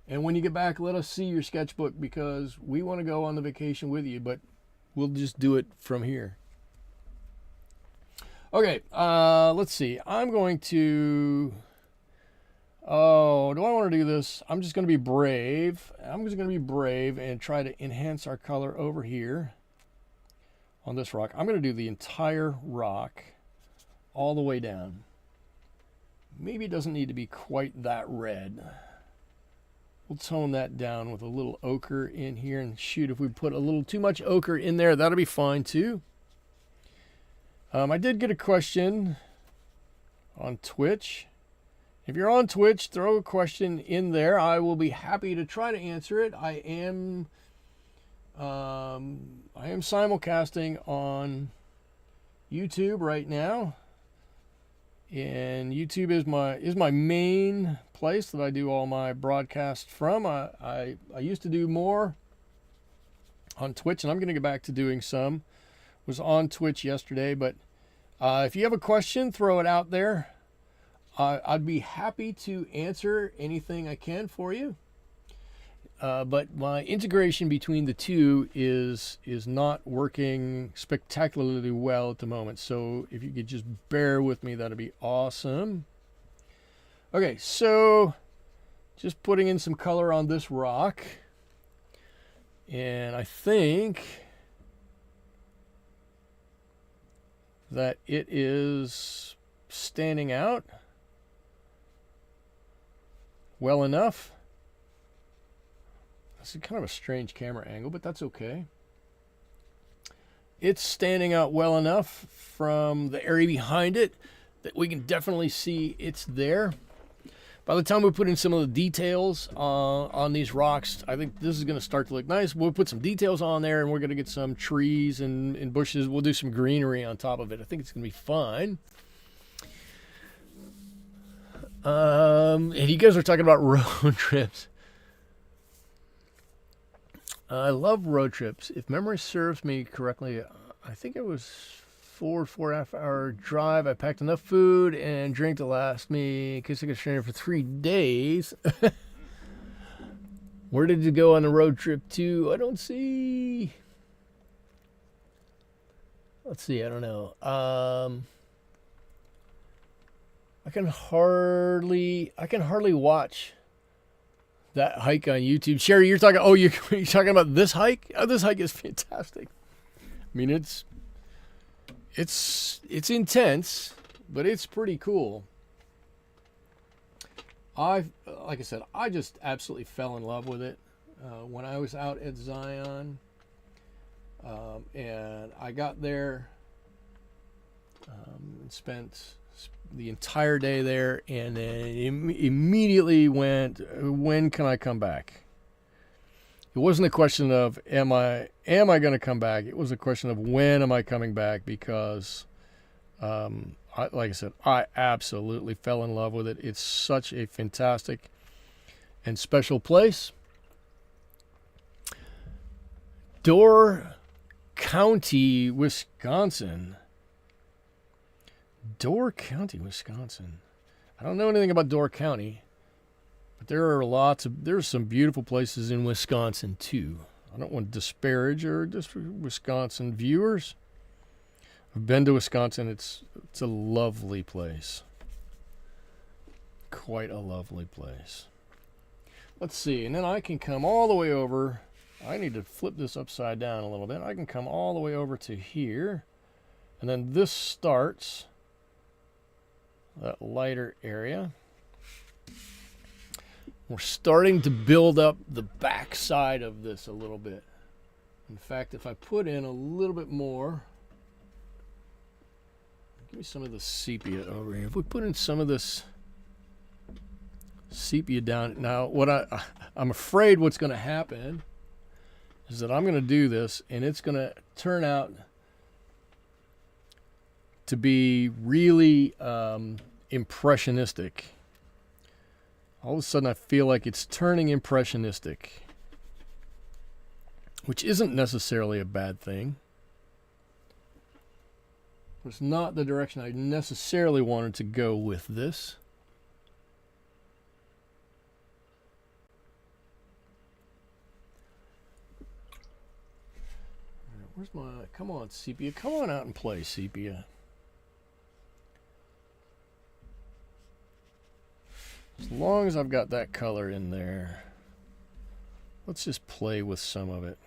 And when you get back, let us see your sketchbook, because we want to go on the vacation with you, but we'll just do it from here. Okay, let's see. I'm going to... Oh, do I want to do this? I'm just going to be brave. I'm just going to be brave and try to enhance our color over here on this rock. I'm going to do the entire rock all the way down. Maybe it doesn't need to be quite that red. We'll tone that down with a little ochre in here, and shoot, if we put a little too much ochre in there, that'll be fine too. I did get a question on Twitch. If you're on Twitch, throw a question in there. I will be happy to try to answer it. I am simulcasting on YouTube right now, and YouTube is my main place that I do all my broadcasts from. I used to do more on Twitch, and I'm going to get back to doing some. Was on Twitch yesterday, but if you have a question, throw it out there. I'd be happy to answer anything I can for you. But my integration between the two is not working spectacularly well at the moment. So if you could just bear with me, that'd be awesome. Okay, so just putting in some color on this rock. And I think that it is standing out well enough. This is kind of a strange camera angle, but that's okay. It's standing out well enough from the area behind it that we can definitely see it's there. By the time we put in some of the details on these rocks, I think this is going to start to look nice. We'll put some details on there, and we're going to get some trees and bushes. We'll do some greenery on top of it. I think it's going to be fun. And you guys are talking about road trips. I love road trips. If memory serves me correctly, I think it was 4.5 hour drive. I packed enough food and drink to last me in case I could stay for 3 days. Where did you go on the road trip to? I don't see. Let's see. I don't know. I can hardly watch that hike on YouTube. Sherry, you're talking. Oh, you're talking about this hike? Oh, this hike is fantastic. I mean, it's intense, but it's pretty cool. Like I said, I just absolutely fell in love with it when I was out at Zion, and I got there and spent the entire day there, and then immediately went, when can I come back? It wasn't a question of am I going to come back. It was a question of when am I coming back, because like I said, I absolutely fell in love with it. It's such a fantastic and special place. Door County, Wisconsin. Door County, Wisconsin. I don't know anything about Door County, but there's some beautiful places in Wisconsin too. I don't want to disparage or just for Wisconsin viewers. I've been to Wisconsin. It's a lovely place. Quite a lovely place. Let's see, and then I can come all the way over. I need to flip this upside down a little bit. I can come all the way over to here, and then this starts that lighter area. We're starting to build up the back side of this a little bit. In fact, if I put in a little bit more, give me some of the sepia over here. If we put in some of this sepia down, now what I'm afraid what's going to happen is that I'm going to do this, and it's going to turn out to be really impressionistic. All of a sudden I feel like it's turning impressionistic which isn't necessarily a bad thing. It's not the direction I necessarily wanted to go with this. Where's my, come on, Sepia. Come on out and play, Sepia. As long as I've got that color in there, let's just play with some of it.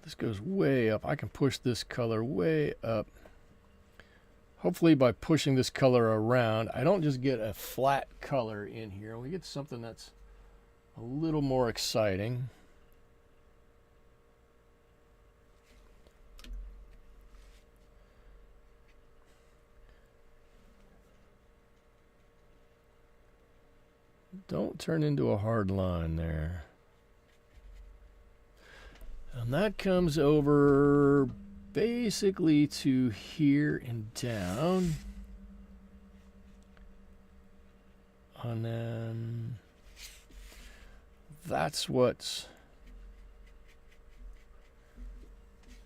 This goes way up. I can push this color way up. Hopefully by pushing this color around, I don't just get a flat color in here. We get something that's a little more exciting. Don't turn into a hard line there. And that comes over basically to here and down. And then that's what's...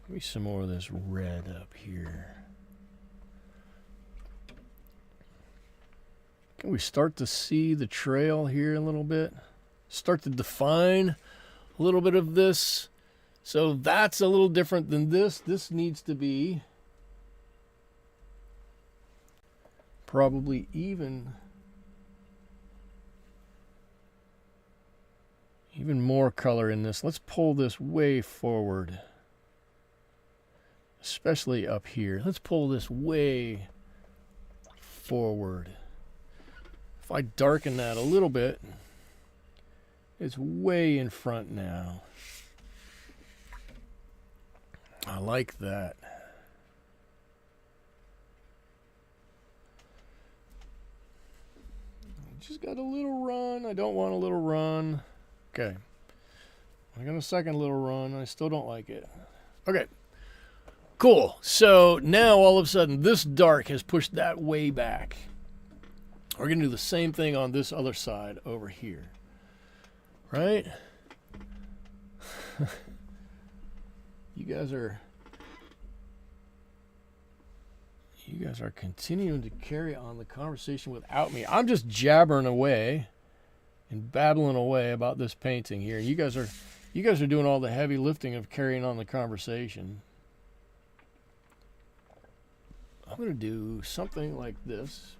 Give me some more of this red up here. Can we start to see the trail here a little bit? Start to define a little bit of this. So that's a little different than this. This needs to be probably even more color in this. Let's pull this way forward, especially up here. Let's pull this way forward. If I darken that a little bit, it's way in front now. I like that. Just got a little run. I don't want a little run. Okay. I got a second little run. I still don't like it. Okay. Cool. So now all of a sudden this dark has pushed that way back. We're going to do the same thing on this other side over here. Right? You guys are continuing to carry on the conversation without me. I'm just jabbering away and babbling away about this painting here. You guys are doing all the heavy lifting of carrying on the conversation. I'm going to do something like this.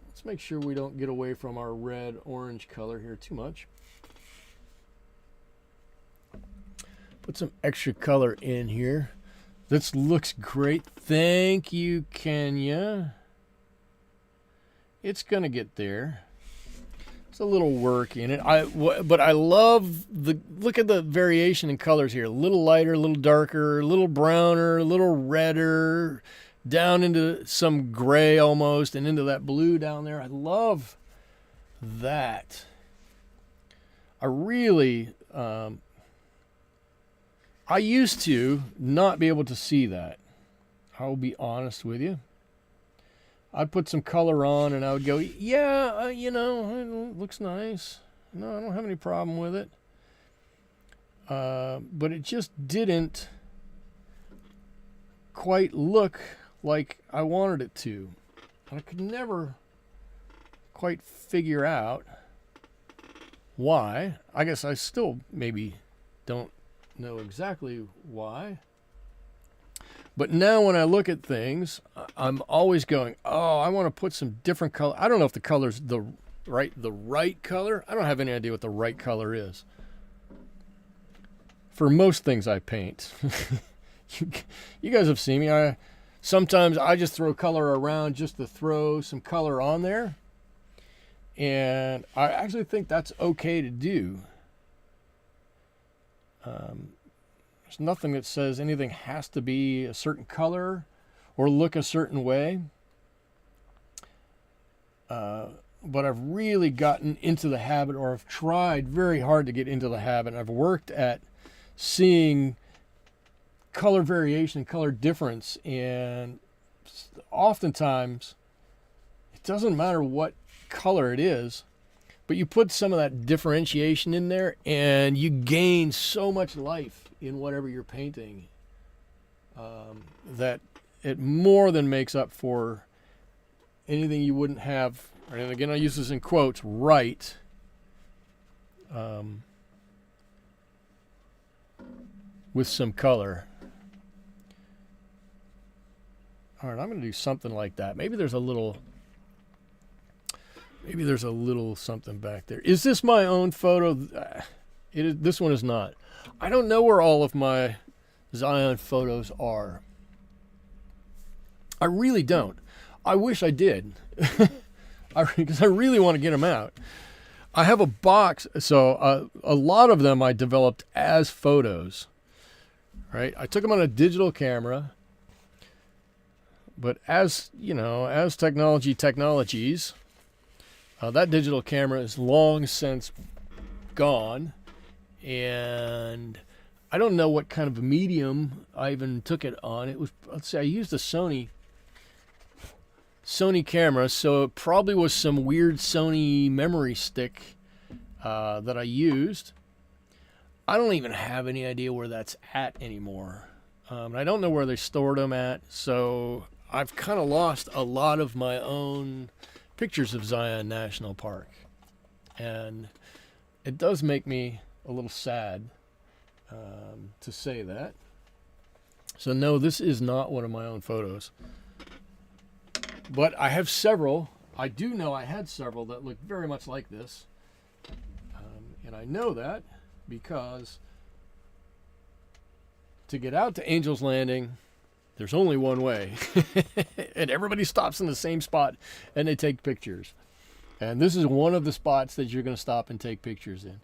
Let's make sure we don't get away from our red orange color here too much. Put some extra color in here. This looks great. Thank you, Kenya. It's going to get there. It's a little work in it. But I love the, look at the variation in colors here. A little lighter, a little darker, a little browner, a little redder, down into some gray almost, and into that blue down there. I love that. I really... I used to not be able to see that. I'll be honest with you. I'd put some color on and I would go, yeah, you know, it looks nice. No, I don't have any problem with it. But it just didn't quite look like I wanted it to. And I could never quite figure out why. I guess I still maybe don't know exactly why. But now when I look at things, I'm always going, oh, I want to put some different color. I don't know if the color's the right color. I don't have any idea what the right color is. For most things I paint. You guys have seen me. Sometimes I just throw color around just to throw some color on there. And I actually think that's okay to do. There's nothing that says anything has to be a certain color or look a certain way. But I've really gotten into the habit, or I've tried very hard to get into the habit. I've worked at seeing color variation, color difference, and oftentimes it doesn't matter what color it is. But you put some of that differentiation in there, and you gain so much life in whatever you're painting that it more than makes up for anything you wouldn't have. And again, I use this in quotes, right. With some color. All right, I'm going to do something like that. Maybe there's a little something back there. Is this my own photo? This one is not. I don't know where all of my Zion photos are. I really don't. I wish I did. Because I really want to get them out. I have a box, so a lot of them I developed as photos. Right? I took them on a digital camera. But as, you know, as technologies, that digital camera is long since gone. And I don't know what kind of medium I even took it on. It was, let's say I used a Sony camera, so it probably was some weird Sony memory stick that I used. I don't even have any idea where that's at anymore. I don't know where they stored them at, so I've kind of lost a lot of my own pictures of Zion National Park. And it does make me a little sad to say that. So no, this is not one of my own photos. But I have several. I do know I had several that look very much like this. And I know that because to get out to Angel's Landing, there's only one way. And everybody stops in the same spot and they take pictures. And this is one of the spots that you're going to stop and take pictures in.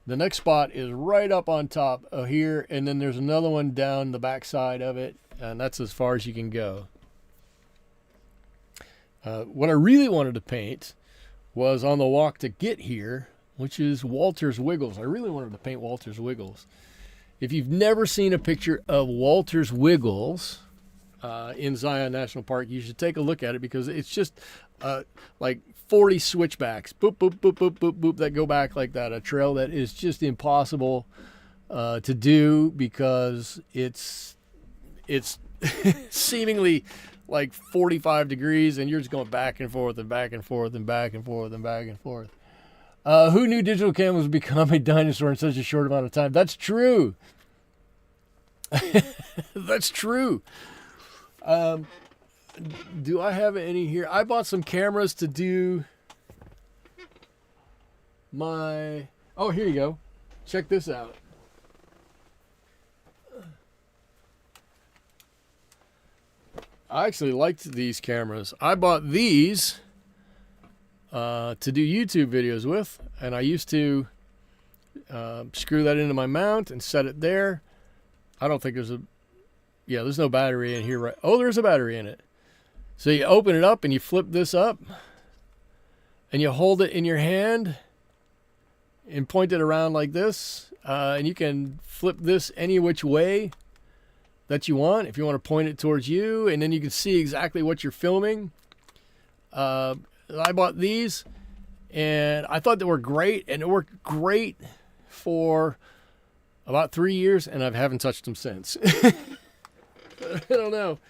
The next spot is right up on top of here, and then there's another one down the back side of it, and that's as far as you can go. What I really wanted to paint was on the walk to get here, which is Walter's Wiggles. I really wanted to paint Walter's Wiggles. If you've never seen a picture of Walter's Wiggles in Zion National Park, you should take a look at it because it's just like 40 switchbacks, boop, boop, boop, boop, boop, boop, that go back like that. A trail that is just impossible to do because it's seemingly like 45 degrees and you're just going back and forth and back and forth and back and forth and back and forth. Who knew digital cameras would become a dinosaur in such a short amount of time? That's true. That's true. Do I have any here? I bought some cameras to do my... Oh, here you go. Check this out. I actually liked these cameras. I bought these to do YouTube videos with, and I used to screw that into my mount and set it there. I don't think there's a... Yeah, there's no battery in here, right? Oh, there's a battery in it. So you open it up and you flip this up and you hold it in your hand and point it around like this. And you can flip this any which way that you want. If you want to point it towards you, and then you can see exactly what you're filming. I bought these and I thought they were great, and it worked great for about 3 years, and I haven't touched them since. I don't know.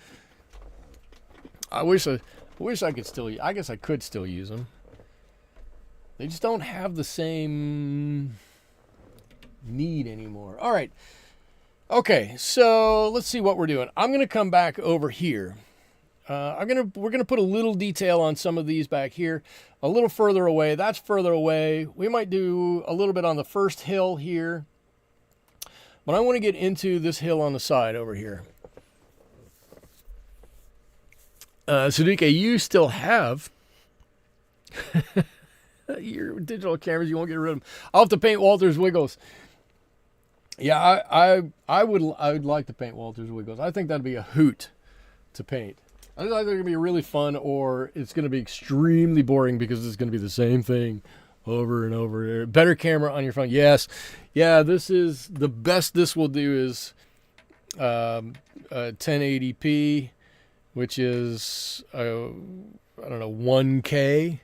I wish I could still. I guess I could still use them. They just don't have the same need anymore. All right. Okay, so let's see what we're doing. I'm going to come back over here. We're going to put a little detail on some of these back here, a little further away. That's further away. We might do a little bit on the first hill here, but I want to get into this hill on the side over here. Sudike, you still have your digital cameras. You won't get rid of them. I'll have to paint Walter's Wiggles. Yeah, I would like to paint Walter's Wiggles. I think that'd be a hoot to paint. I think it's going to be really fun, or it's going to be extremely boring because it's going to be the same thing over and over. Better camera on your phone. Yes. Yeah, this is the best this will do is 1080p, which is, I don't know, 1K,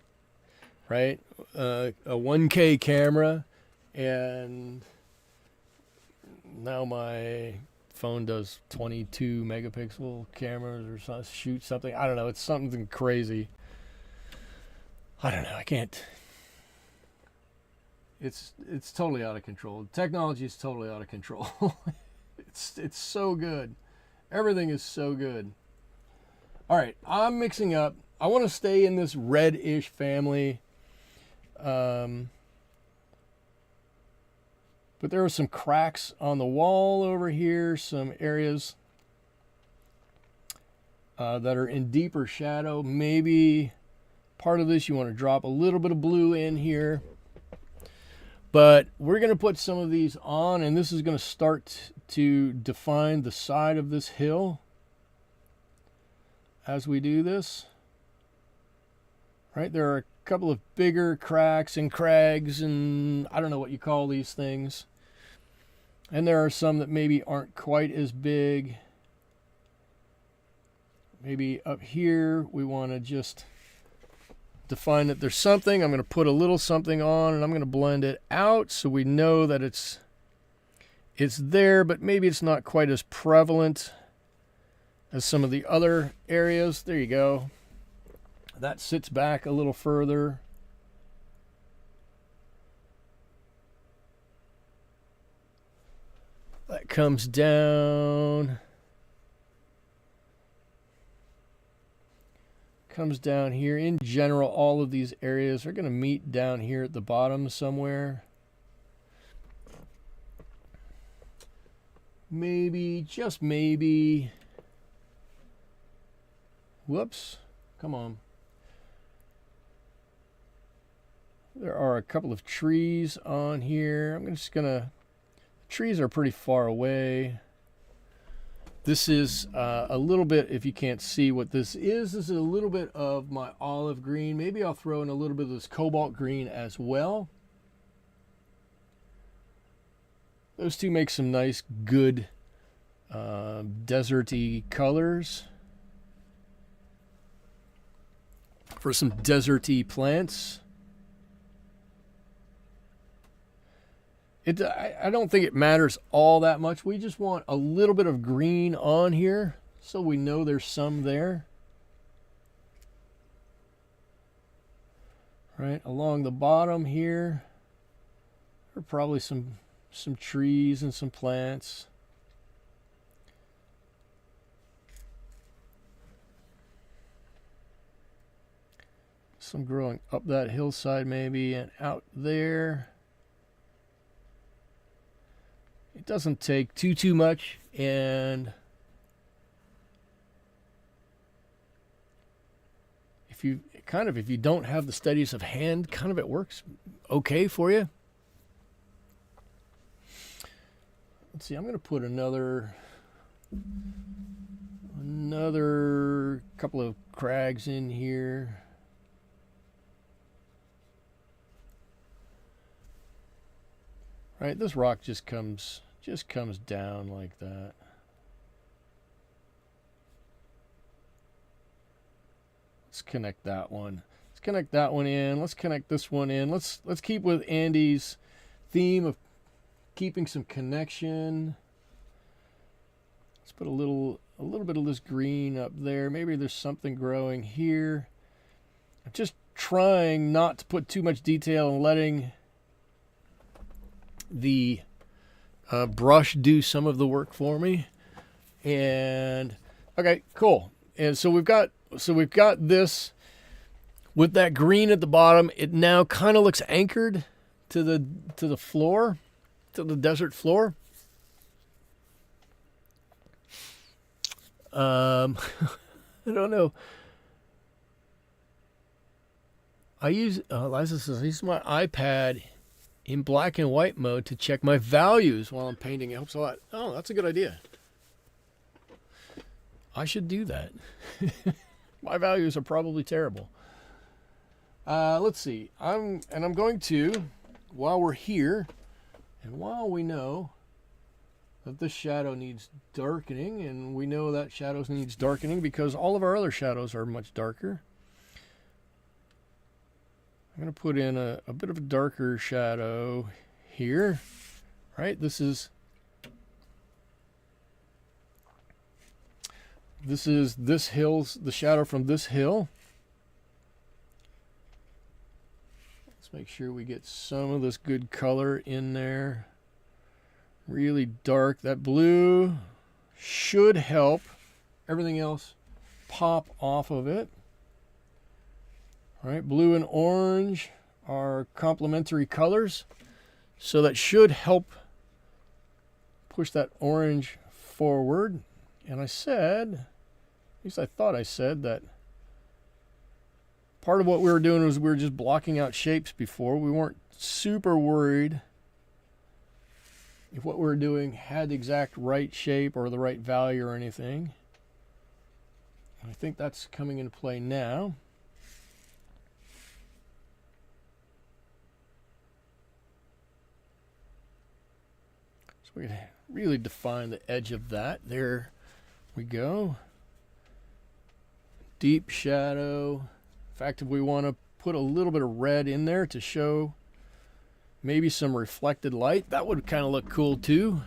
right? a 1K camera, and now my phone does 22 megapixel cameras or something, shoot something. I don't know. It's something crazy. I don't know. I can't. It's totally out of control. Technology is totally out of control. It's so good. Everything is so good. All right, I'm mixing up. I want to stay in this reddish family. But there are some cracks on the wall over here, some areas that are in deeper shadow. Maybe part of this you want to drop a little bit of blue in here. But we're going to put some of these on, and this is going to start to define the side of this hill as we do this. Right, there are a couple of bigger cracks and crags, and I don't know what you call these things. And there are some that maybe aren't quite as big. Maybe up here we want to just define that there's something. I'm going to put a little something on, and I'm going to blend it out so we know that it's there, but maybe it's not quite as prevalent as some of the other areas. There you go. That sits back a little further. That comes down. Comes down here. In general, all of these areas are going to meet down here at the bottom somewhere. Maybe, just maybe. Whoops. Come on. There are a couple of trees on here. I'm just going to... Trees are pretty far away. This is a little bit, if you can't see what this is a little bit of my olive green. Maybe I'll throw in a little bit of this cobalt green as well. Those two make some nice, good, deserty colors for some deserty plants. I don't think it matters all that much. We just want a little bit of green on here so we know there's some there. Right along the bottom here are probably some trees and some plants. Some growing up that hillside maybe and out there. It doesn't take too much, and if you don't have the steadiest of hand, kind of it works okay for you. Let's see, I'm going to put another couple of crags in here. Right, this rock just comes down like that. Let's connect that one. Let's connect that one in. Let's connect this one in. Let's keep with Andy's theme of keeping some connection. Let's put a little bit of this green up there. Maybe there's something growing here. I'm just trying not to put too much detail and letting the brush do some of the work for me. And okay, cool. And so we've got this with that green at the bottom. It now kind of looks anchored to the floor, to the desert floor. I don't know. Liza says I use my iPad in black and white mode to check my values while I'm painting. It helps a lot. Oh, that's a good idea. I should do that. My values are probably terrible. Let's see. I'm going to, while we're here, and while we know that this shadow needs darkening, and we know that shadow needs darkening because all of our other shadows are much darker. I'm going to put in a bit of a darker shadow here. Right, this is this hill's, the shadow from this hill. Let's make sure we get some of this good color in there. Really dark. That blue should help everything else pop off of it. All right, blue and orange are complementary colors, so that should help push that orange forward. And I said, at least I thought I said, that part of what we were doing was we were just blocking out shapes before. We weren't super worried if what we were doing had the exact right shape or the right value or anything. I think that's coming into play now. So we can really define the edge of that. There we go. Deep shadow. In fact, if we want to put a little bit of red in there to show maybe some reflected light, that would kind of look cool too.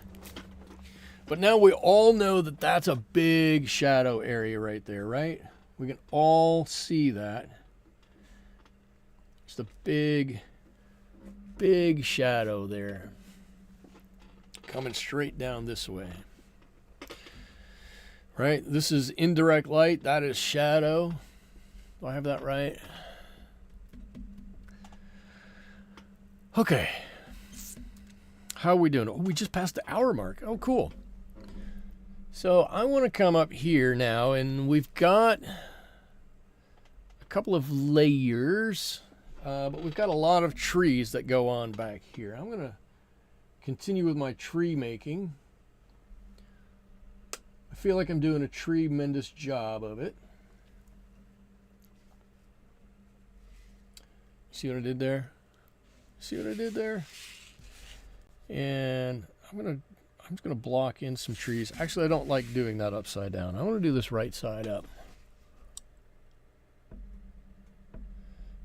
But now we all know that that's a big shadow area right there, right? We can all see that. It's a big, big shadow there, coming straight down this way. Right? This is indirect light. That is shadow. Do I have that right? Okay. How are we doing? Oh, we just passed the hour mark. Oh, cool. So I want to come up here now, and we've got a couple of layers, but we've got a lot of trees that go on back here. I'm going to continue with my tree making. I feel like I'm doing a tremendous job of it. See what I did there? See what I did there? And I'm just gonna block in some trees. Actually, I don't like doing that upside down. I want to do this right side up.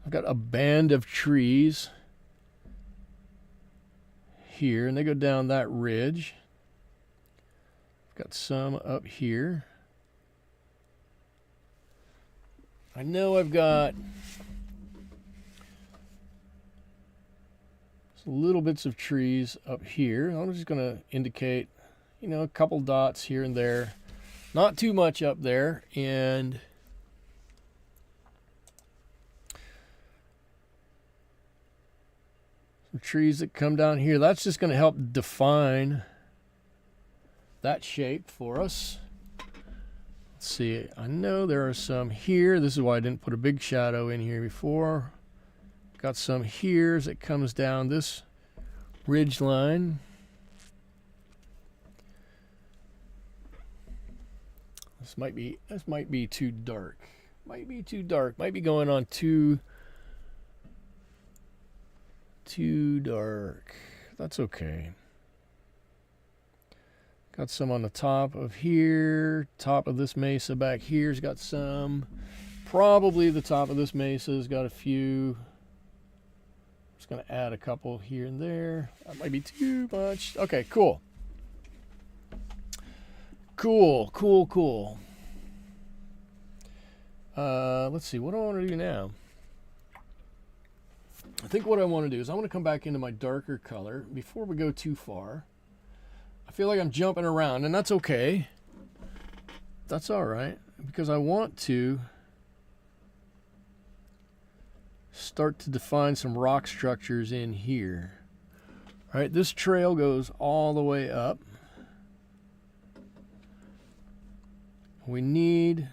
I've got a band of trees here, and they go down that ridge. I've got some up here. I know I've got little bits of trees up here. I'm just going to indicate, you know, a couple dots here and there. Not too much up there. And some trees that come down here. That's just going to help define that shape for us. Let's see. I know there are some here. This is why I didn't put a big shadow in here before. Got some here as it comes down this ridge line. This might be too dark. Might be too dark. Might be going on too dark. That's okay. Got some on the top of here. Top of this mesa back here's got some. Probably the top of this mesa's got a few. Just going to add a couple here and there. That might be too much. Okay, cool. Cool. Let's see. What do I want to do now? I think what I want to do is I want to come back into my darker color before we go too far. I feel like I'm jumping around, and that's okay. That's all right, because I want to start to define some rock structures in here. All right, this trail goes all the way up. We need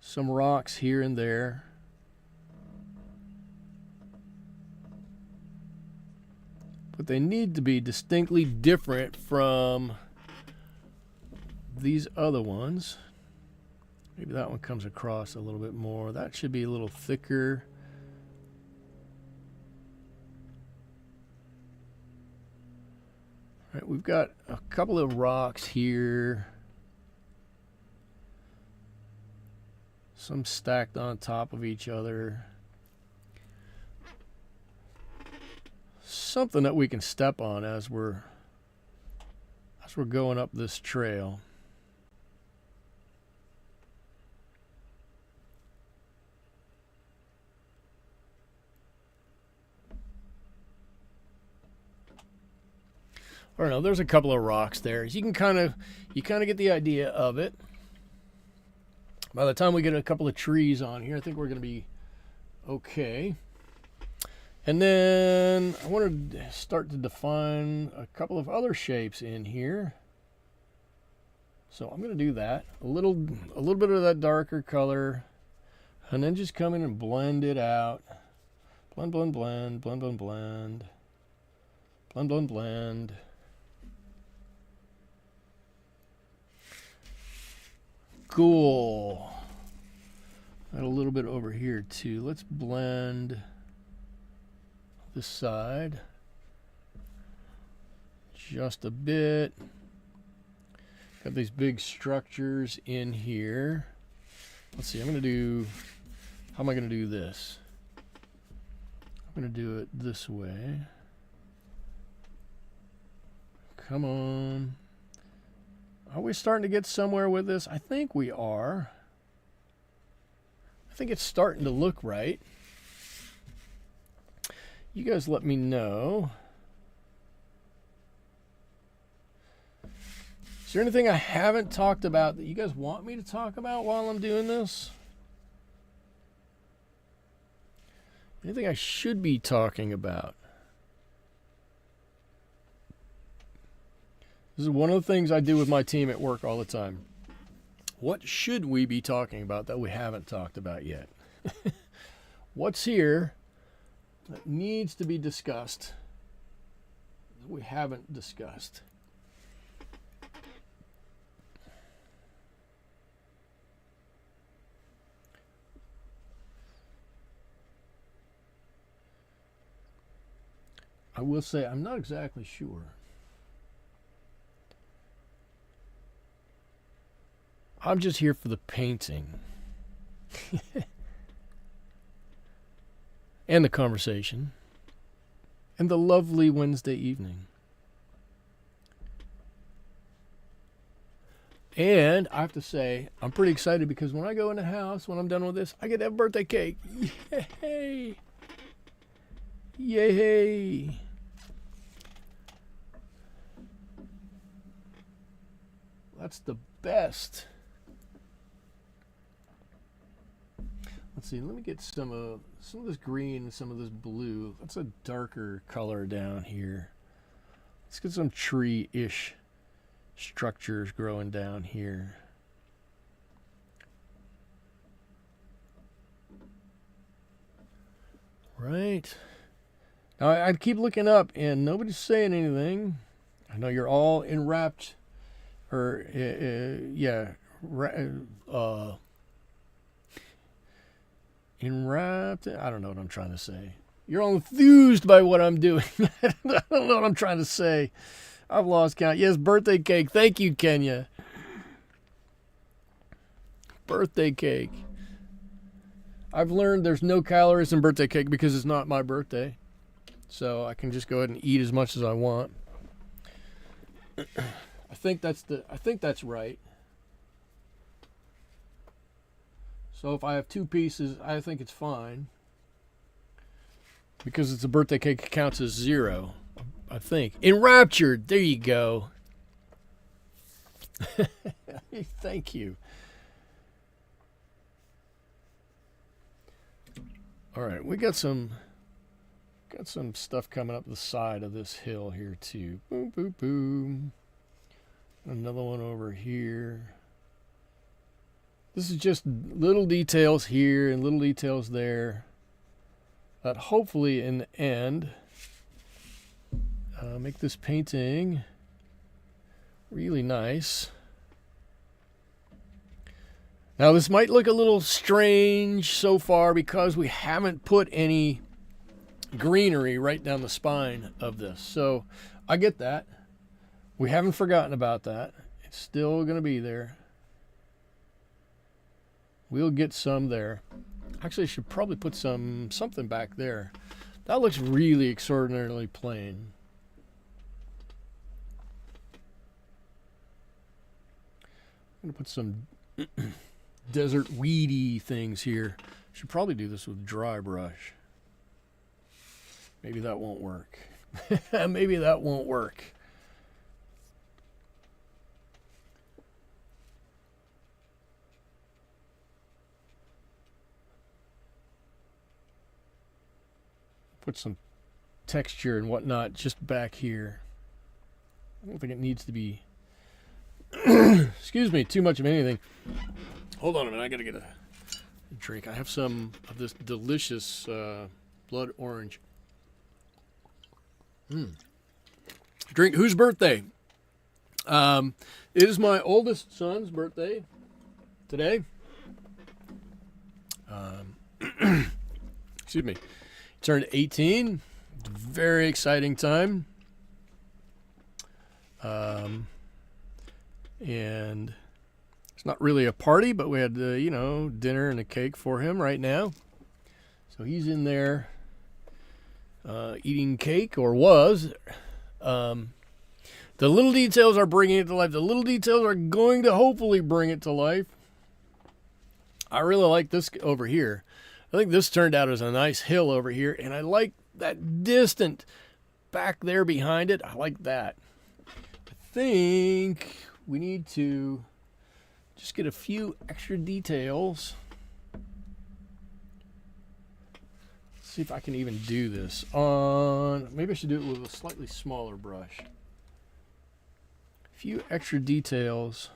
some rocks here and there. But they need to be distinctly different from these other ones. Maybe that one comes across a little bit more. That should be a little thicker. All right, we've got a couple of rocks here. Some stacked on top of each other. something that we can step on as we're going up this trail. I don't know, there's a couple of rocks there. You kind of get the idea of it. By the time we get a couple of trees on here, I think we're going to be okay. And then I wanted to start to define a couple of other shapes in here. So I'm going to do that. A little bit of that darker color, and then just come in and blend it out. Blend, blend, blend, blend, blend, blend. Blend, blend, blend. Cool. Got a little bit over here too. Let's blend this side just a bit. Got these big structures in here. Let's see, how am I going to do this? I'm going to do it this way. Come on. Are we starting to get somewhere with this? I think we are. I think it's starting to look right. You guys let me know. Is there anything I haven't talked about that you guys want me to talk about while I'm doing this? Anything I should be talking about? This is one of the things I do with my team at work all the time. What should we be talking about that we haven't talked about yet? What's here that needs to be discussed that we haven't discussed? I will say I'm not exactly sure. I'm just here for the painting. And the conversation. And the lovely Wednesday evening. And I have to say, I'm pretty excited because when I go in the house, when I'm done with this, I get to have birthday cake. Yay! Yay! That's the best. Let's see, let me get some of this green and some of this blue. That's a darker color down here. Let's get some tree-ish structures growing down here. Right. Now, I keep looking up and nobody's saying anything. I know you're all enwrapped, or, enwrapped. I don't know what I'm trying to say. You're all enthused by what I'm doing. I don't know what I'm trying to say. I've lost count. Yes, birthday cake. Thank you, Kenya. Birthday cake. I've learned there's no calories in birthday cake because it's not my birthday. So I can just go ahead and eat as much as I want. I think that's right. So if I have 2 pieces, I think it's fine. Because it's a birthday cake, it counts as 0. I think. Enraptured. There you go. Thank you. All right, we got some stuff coming up the side of this hill here too. Boom, boom, boom. Another one over here. This is just little details here and little details there that hopefully in the end make this painting really nice. Now this might look a little strange so far because we haven't put any greenery right down the spine of this. So I get that. We haven't forgotten about that. It's still going to be there. We'll get some there. Actually, I should probably put something back there. That looks really extraordinarily plain. I'm going to put some desert weedy things here. Should probably do this with dry brush. Maybe that won't work. Maybe that won't work. Put some texture and whatnot just back here. I don't think it needs to be, excuse me, too much of anything. Hold on a minute, I gotta get a drink. I have some of this delicious blood orange. Drink. Whose birthday? It is my oldest son's birthday today. Excuse me. Turned 18. Very exciting time. And it's not really a party, but we had, you know, dinner and a cake for him right now. So he's in there eating cake, or was. The little details are bringing it to life. The little details are going to hopefully bring it to life. I really like this over here. I think this turned out as a nice hill over here, and I like that distant back there behind it. I like that. I think we need to just get a few extra details. Let's see if I can even do this on, maybe I should do it with a slightly smaller brush. A few extra details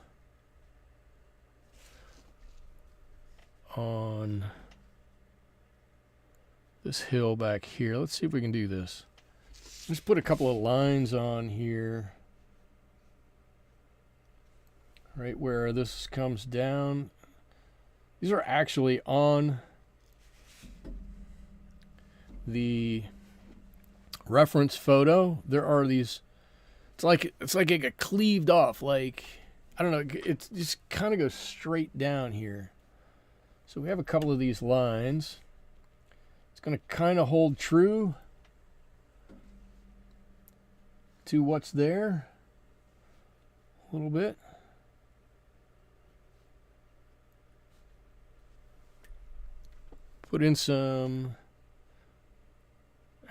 on this hill back here. Let's see if we can do this. Just put a couple of lines on here, right where this comes down. These are actually on the reference photo. There are these, it's like it got cleaved off, like, I don't know, it just kind of goes straight down here. So we have a couple of these lines. It's going to kind of hold true to what's there a little bit. Put in some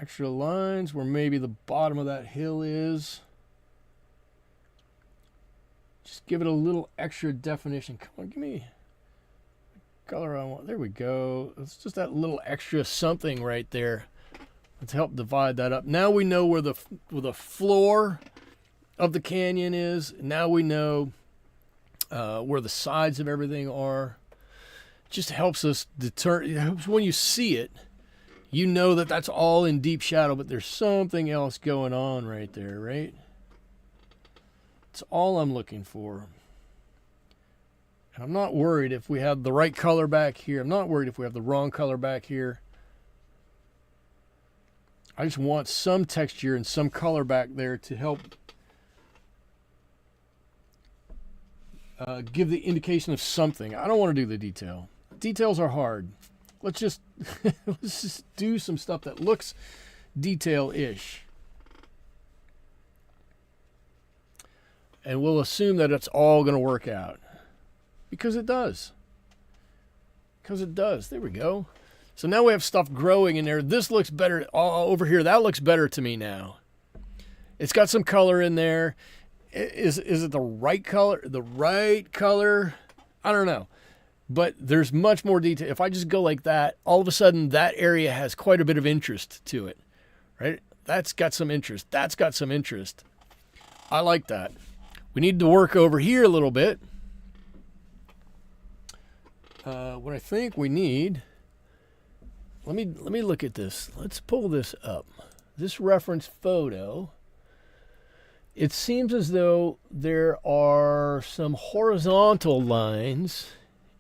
extra lines where maybe the bottom of that hill is. Just give it a little extra definition. Come on, give me color I want. There we go. It's just that little extra something right there. Let's help divide that up. Now we know where the floor of the canyon is. Now we know where the sides of everything are. It just helps us deter. It helps when you see it, you know that that's all in deep shadow, but there's something else going on right there, right? It's all I'm looking for. And I'm not worried if we have the right color back here. I'm not worried if we have the wrong color back here. I just want some texture and some color back there to help give the indication of something. I don't want to do the detail. Details are hard. Let's just let's just do some stuff that looks detail-ish. And we'll assume that it's all going to work out. Because it does. Because it does. There we go. So now we have stuff growing in there. This looks better over here. That looks better to me now. It's got some color in there. Is it the right color? The right color? I don't know. But there's much more detail. If I just go like that, all of a sudden that area has quite a bit of interest to it. Right? That's got some interest. That's got some interest. I like that. We need to work over here a little bit. What I think we need, let me look at this. Let's pull this up. This reference photo, it seems as though there are some horizontal lines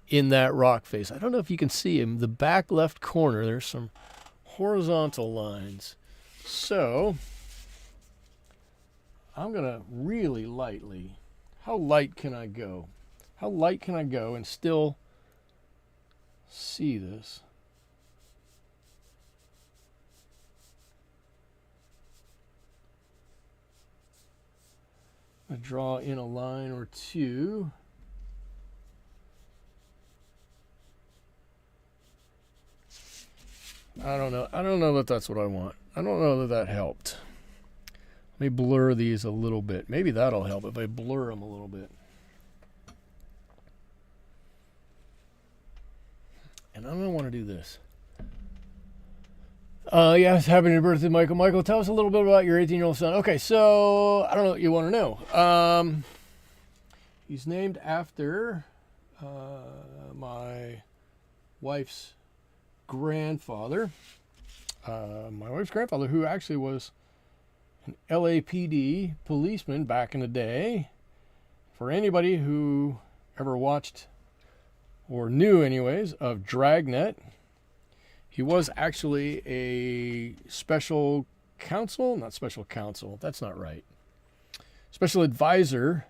in that rock face. I don't know if you can see them. The back left corner, there's some horizontal lines. So I'm going to really lightly, how light can I go? How light can I go and still see this? I draw in a line or two. I don't know. I don't know that that's what I want. I don't know that that helped. Let me blur these a little bit. Maybe that'll help if I blur them a little bit. And I'm going to want to do this. Yes, happy birthday, Michael. Michael, tell us a little bit about your 18-year-old son. Okay, so I don't know what you want to know. He's named after my wife's grandfather. My wife's grandfather, who actually was an LAPD policeman back in the day. For anybody who ever watched, or knew anyways, of Dragnet, he was actually a special counsel, not special counsel, that's not right. Special advisor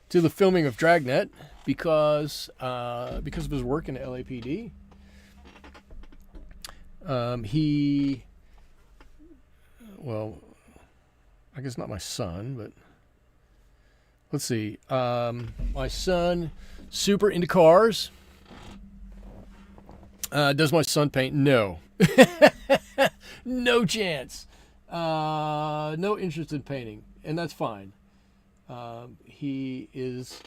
to the filming of Dragnet because of his work in the LAPD. Well, I guess not my son, but let's see. My son, super into cars. Does my son paint? No. No chance. No interest in painting, and that's fine. He's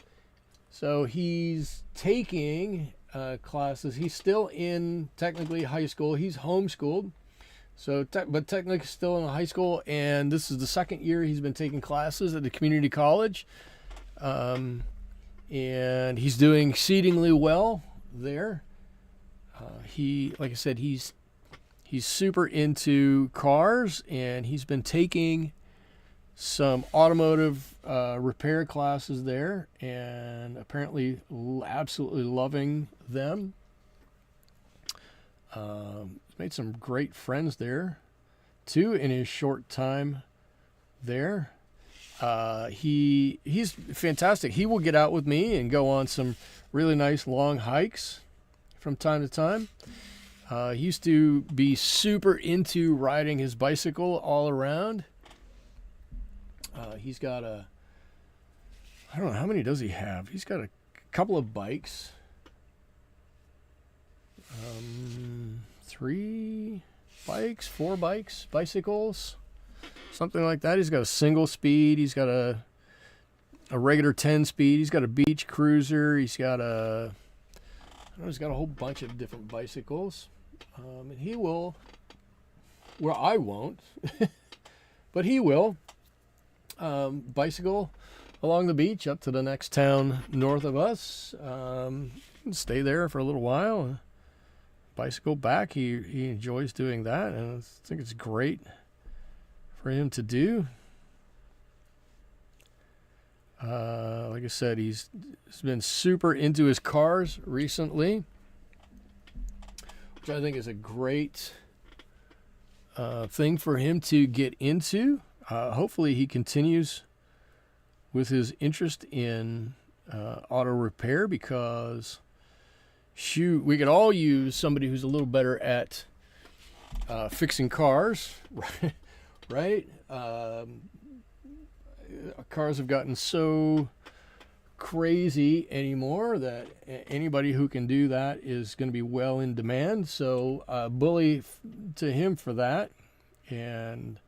taking classes. He's still in technically high school. He's homeschooled, but technically still in high school, and this is the second year he's been taking classes at the community college. And he's doing exceedingly well there. Like I said, he's super into cars, and he's been taking some automotive repair classes there, and apparently absolutely loving them. He's made some great friends there too in his short time there. He's fantastic. He will get out with me and go on some really nice long hikes from time to time. He used to be super into riding his bicycle all around. He's got I don't know, how many does he have? He's got a couple of bikes. 3 bikes, 4 bikes, bicycles, something like that. He's got a single speed. He's got a regular 10 speed. He's got a beach cruiser. He's got a whole bunch of different bicycles. And he will, well, I won't, but he will bicycle along the beach up to the next town north of us. Stay there for a little while. Bicycle back. He enjoys doing that, and I think it's great for him to do. Like I said, he's been super into his cars recently, which I think is a great thing for him to get into. Hopefully he continues with his interest in auto repair, because shoot, we could all use somebody who's a little better at fixing cars, right? Cars have gotten so crazy anymore that anybody who can do that is going to be well in demand. So bully to him for that. And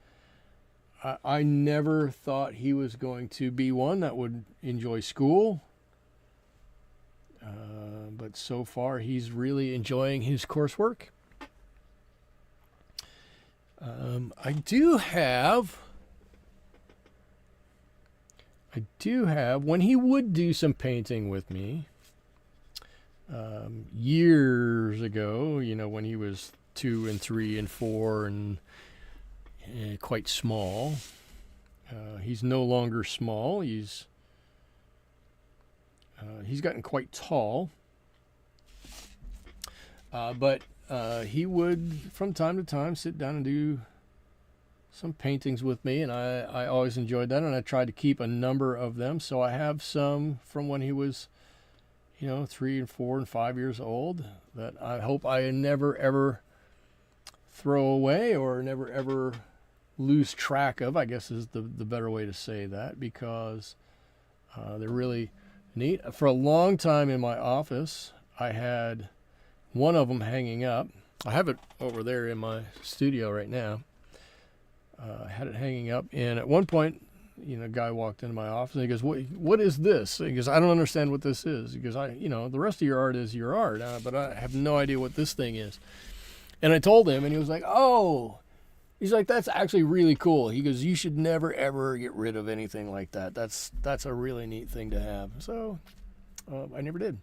I never thought he was going to be one that would enjoy school. But so far he's really enjoying his coursework. I do have, when he would do some painting with me, years ago, when he was 2 and 3 and 4 and quite small. He's no longer small. He's gotten quite tall. But he would, from time to time, sit down and do some paintings with me, and I always enjoyed that, and I tried to keep a number of them. So I have some from when he was, 3 and 4 and 5 years old that I hope I never ever throw away or never ever lose track of, I guess is the better way to say that, because they're really neat. For a long time in my office, I had one of them hanging up. I have it over there in my studio right now. I had it hanging up, and at one point, a guy walked into my office and he goes, "What is this?" He goes, "I don't understand what this is." He goes, the rest of your art is your art, but I have no idea what this thing is." And I told him, and he was like, "Oh." He's like, "That's actually really cool." He goes, "You should never, ever get rid of anything like that. That's a really neat thing to have." So I never did.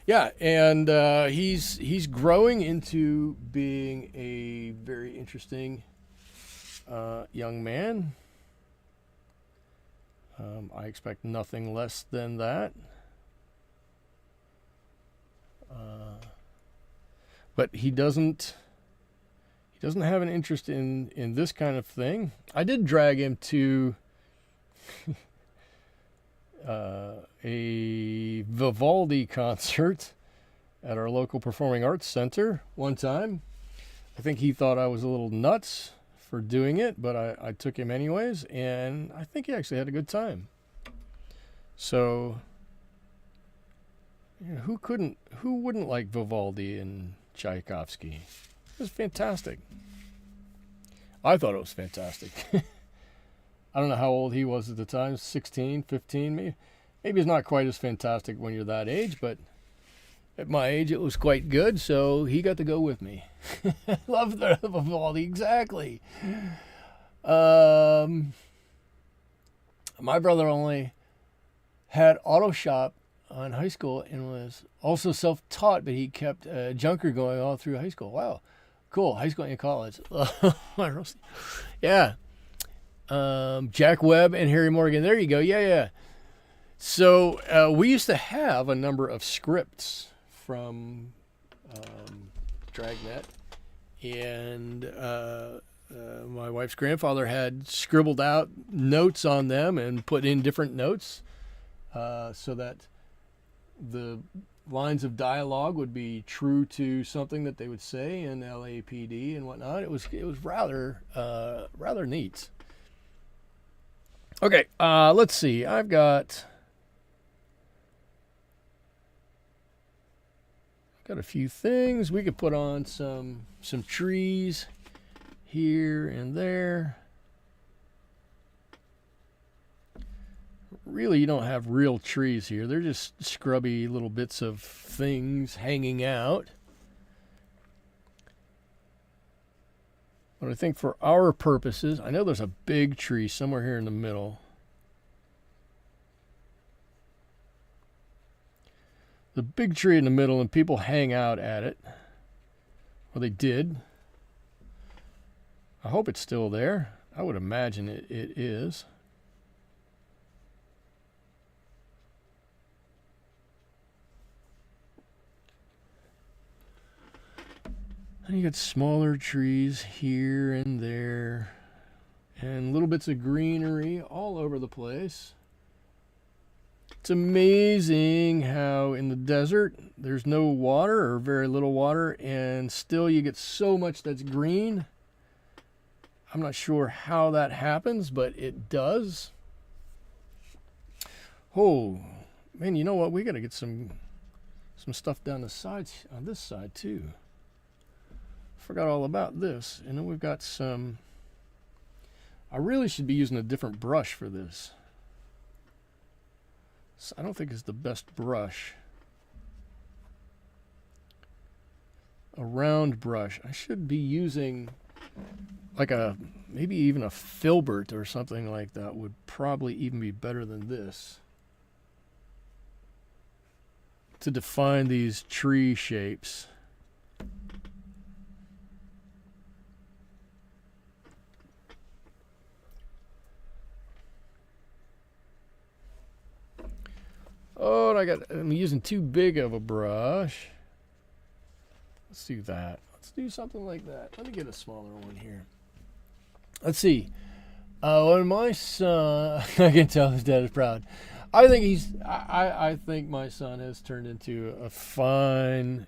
Yeah, and he's growing into being a very interesting young man. I expect nothing less than that. But he doesn't have an interest in this kind of thing. I did drag him to a Vivaldi concert at our local performing arts center one time. I think he thought I was a little nuts for doing it, but I took him anyways, and I think he actually had a good time. So, who wouldn't like Vivaldi and Tchaikovsky? It was fantastic. I thought it was fantastic. I don't know how old he was at the time, 16, 15 maybe. Maybe it's not quite as fantastic when you're that age, but at my age it was quite good, so he got to go with me. Love the Vivaldi, exactly. My brother only had auto shop in high school and was also self-taught, but he kept junker going all through high school. Wow. Cool. High school and college. Yeah. Jack Webb and Harry Morgan. There you go. Yeah. So we used to have a number of scripts from Dragnet. And my wife's grandfather had scribbled out notes on them and put in different notes so that the lines of dialogue would be true to something that they would say in LAPD and whatnot. It was rather neat. Okay, let's see. I've got a few things. We could put on some trees here and there. Really, you don't have real trees here. They're just scrubby little bits of things hanging out. But I think for our purposes, I know there's a big tree somewhere here in the middle. The big tree in the middle, and people hang out at it. Well, they did. I hope it's still there. I would imagine it is. And you got smaller trees here and there, and little bits of greenery all over the place. It's amazing how in the desert there's no water or very little water, and still you get so much that's green. I'm not sure how that happens, but it does. Oh, man, you know what? We got to get some stuff down the sides on this side too. Forgot all about this. And then we've got some. I really should be using a different brush for this. So I don't think it's the best brush. A round brush. I should be using like maybe even a filbert or something like that would probably even be better than this to define these tree shapes. Oh, and I'm using too big of a brush. Let's do that. Let's do something like that. Let me get a smaller one here. Let's see. When my son, I can tell his dad is proud. I think my son has turned into a fine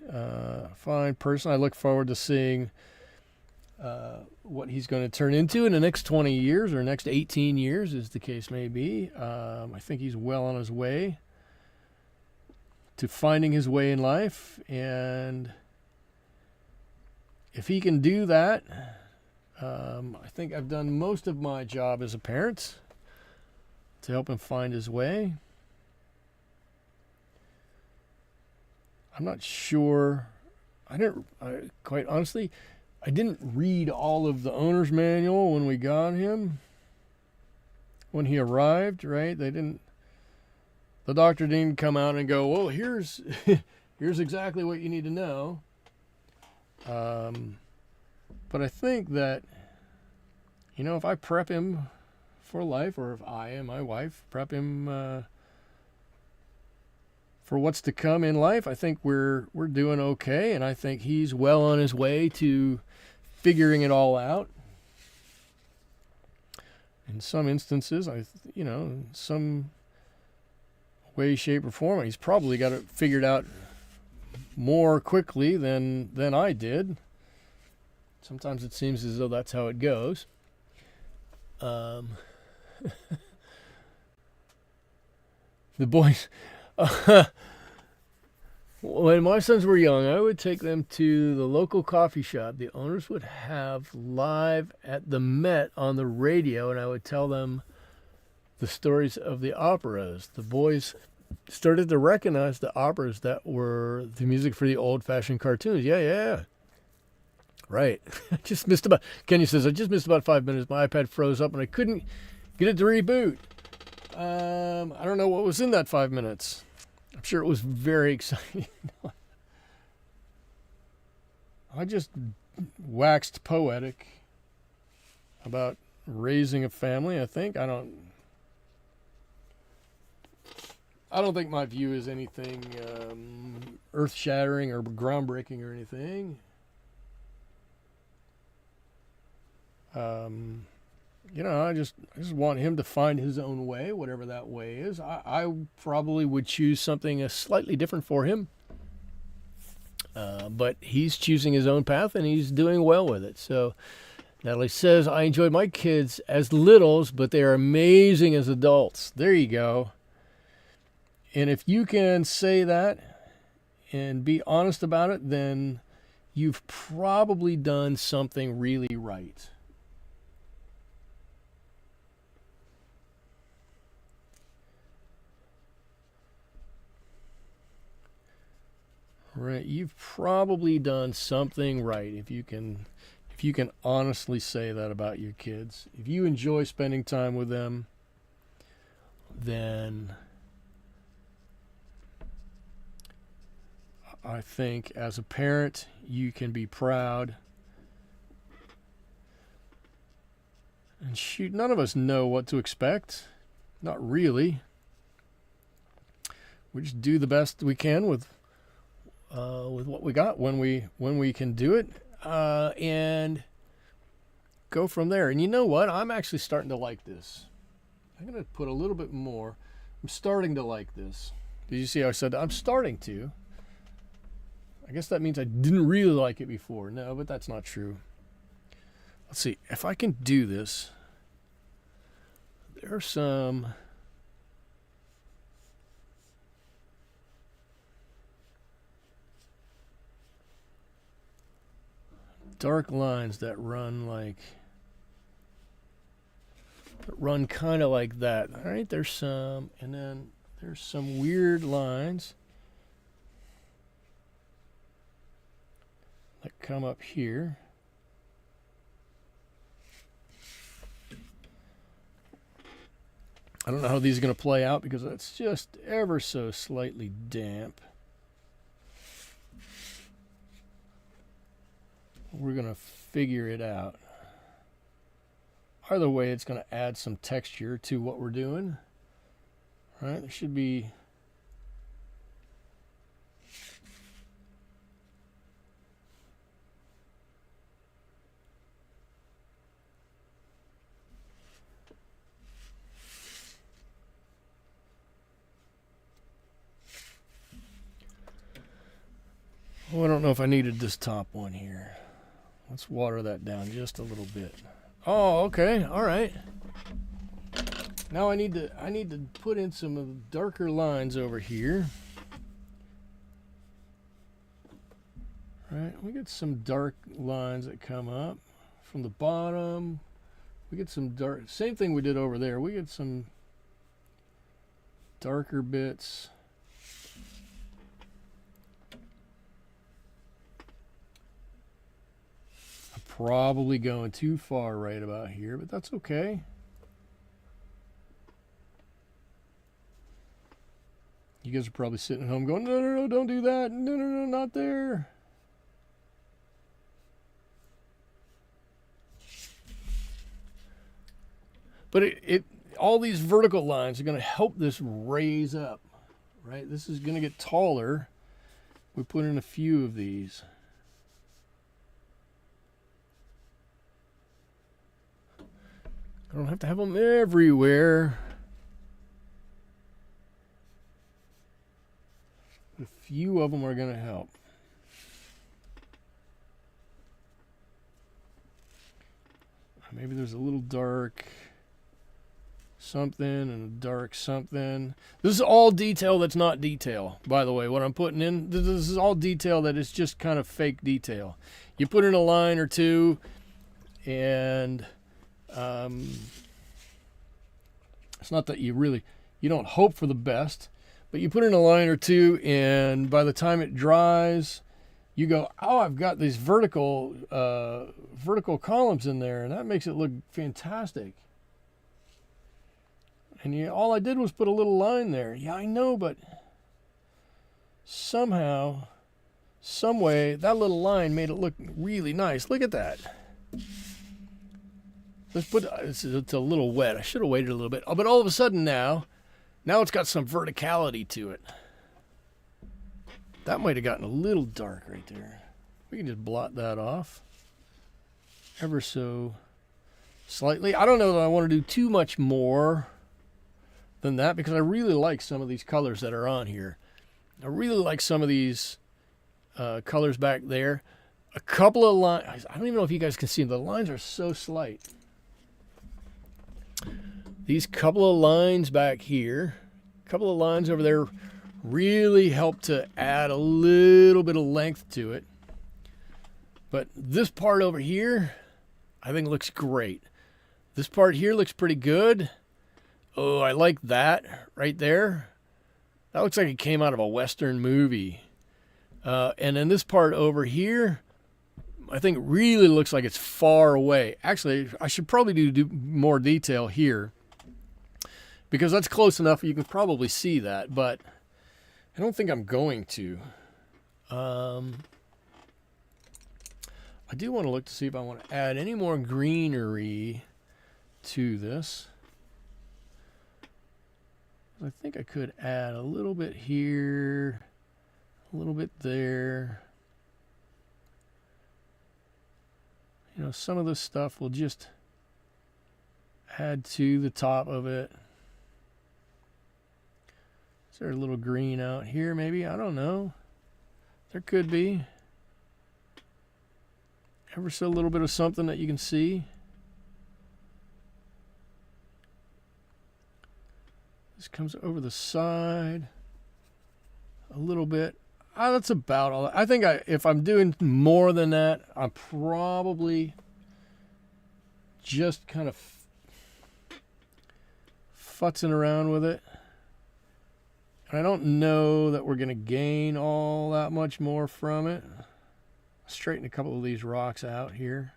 person. I look forward to seeing what he's going to turn into in the next 20 years or next 18 years, as the case may be. I think he's well on his way to finding his way in life, and if he can do that, I think I've done most of my job as a parent to help him find his way. I'm not sure. Quite honestly, I didn't read all of the owner's manual when we got him. When he arrived, right? The doctor didn't come out and go, well, here's exactly what you need to know. But I think that, if I prep him for life, or if I and my wife prep him for what's to come in life, I think we're doing okay, and I think he's well on his way to figuring it all out. In some instances, in some way, shape, or form, he's probably got it figured out more quickly than I did. Sometimes it seems as though that's how it goes. The boys, when my sons were young, I would take them to the local coffee shop. The owners would have live at the Met on the radio, and I would tell them the stories of the operas. The boys started to recognize the operas that were the music for the old-fashioned cartoons. Yeah. Right. Kenny says, I just missed about 5 minutes. My iPad froze up and I couldn't get it to reboot. I don't know what was in that 5 minutes. I'm sure it was very exciting. I just waxed poetic about raising a family, I think. I don't think my view is anything earth-shattering or groundbreaking or anything. I just want him to find his own way, whatever that way is. I probably would choose something slightly different for him. But he's choosing his own path, and he's doing well with it. So Natalie says, I enjoyed my kids as littles, but they are amazing as adults. There you go. And if you can say that and be honest about it, then you've probably done something really right. Right, you've probably done something right if you can honestly say that about your kids. If you enjoy spending time with them, then I think as a parent you can be proud. And shoot, none of us know what to expect. Not really. We just do the best we can with what we got when we can do it, and go from there. And you know what? I'm actually starting to like this. I'm going to put a little bit more. I'm starting to like this. Did you see how I said that? I'm starting to. I guess that means I didn't really like it before. No, but that's not true. Let's see. If I can do this, there are some dark lines that run kind of like that. All right, there's some, and then there's some weird lines that come up here. I don't know how these are going to play out because it's just ever so slightly damp. We're going to figure it out. Either way, it's going to add some texture to what we're doing. All right, there should be I don't know if I needed this top one here. Let's water that down just a little bit. Oh, okay, all right. Now I need to put in some of the darker lines over here. Right, we get some dark lines that come up from the bottom. We get some dark, same thing we did over there. We get some darker bits. I'm probably going too far right about here, but that's okay. You guys are probably sitting at home going, no, no, no, don't do that. No, no, no, not there. But all these vertical lines are going to help this raise up, right? This is going to get taller. We put in a few of these. I don't have to have them everywhere. A few of them are going to help. Maybe there's a little dark something and a dark something. This is all detail that's not detail, by the way. What I'm putting in, this is all detail that is just kind of fake detail. You put in a line or two, and it's not that you don't hope for the best, but you put in a line or two, and by the time it dries, you go, oh, I've got these vertical columns in there, and that makes it look fantastic. And all I did was put a little line there. Yeah, I know, but somehow, some way, that little line made it look really nice. Look at that. Let's put, it's a little wet. I should have waited a little bit. Oh, but all of a sudden now it's got some verticality to it. That might have gotten a little dark right there. We can just blot that off ever so slightly. I don't know that I want to do too much more than that, because I really like some of these colors that are on here. I really like some of these colors back there. A couple of lines, I don't even know if you guys can see them. The lines are so slight. These couple of lines back here, a couple of lines over there really help to add a little bit of length to it. But this part over here, I think looks great. This part here looks pretty good. Oh, I like that right there. That looks like it came out of a Western movie. And then this part over here, I think really looks like it's far away. Actually, I should probably do more detail here, because that's close enough you can probably see that, but I don't think I'm going to. I do want to look to see if I want to add any more greenery to this. I think I could add a little bit here, a little bit there. You know, some of this stuff will just add to the top of it. Is there a little green out here maybe? I don't know. There could be. Ever so a little bit of something that you can see. This comes over the side a little bit. That's about all. I think if I'm doing more than that, I'm probably just kind of futzing around with it. And I don't know that we're going to gain all that much more from it. Straighten a couple of these rocks out here.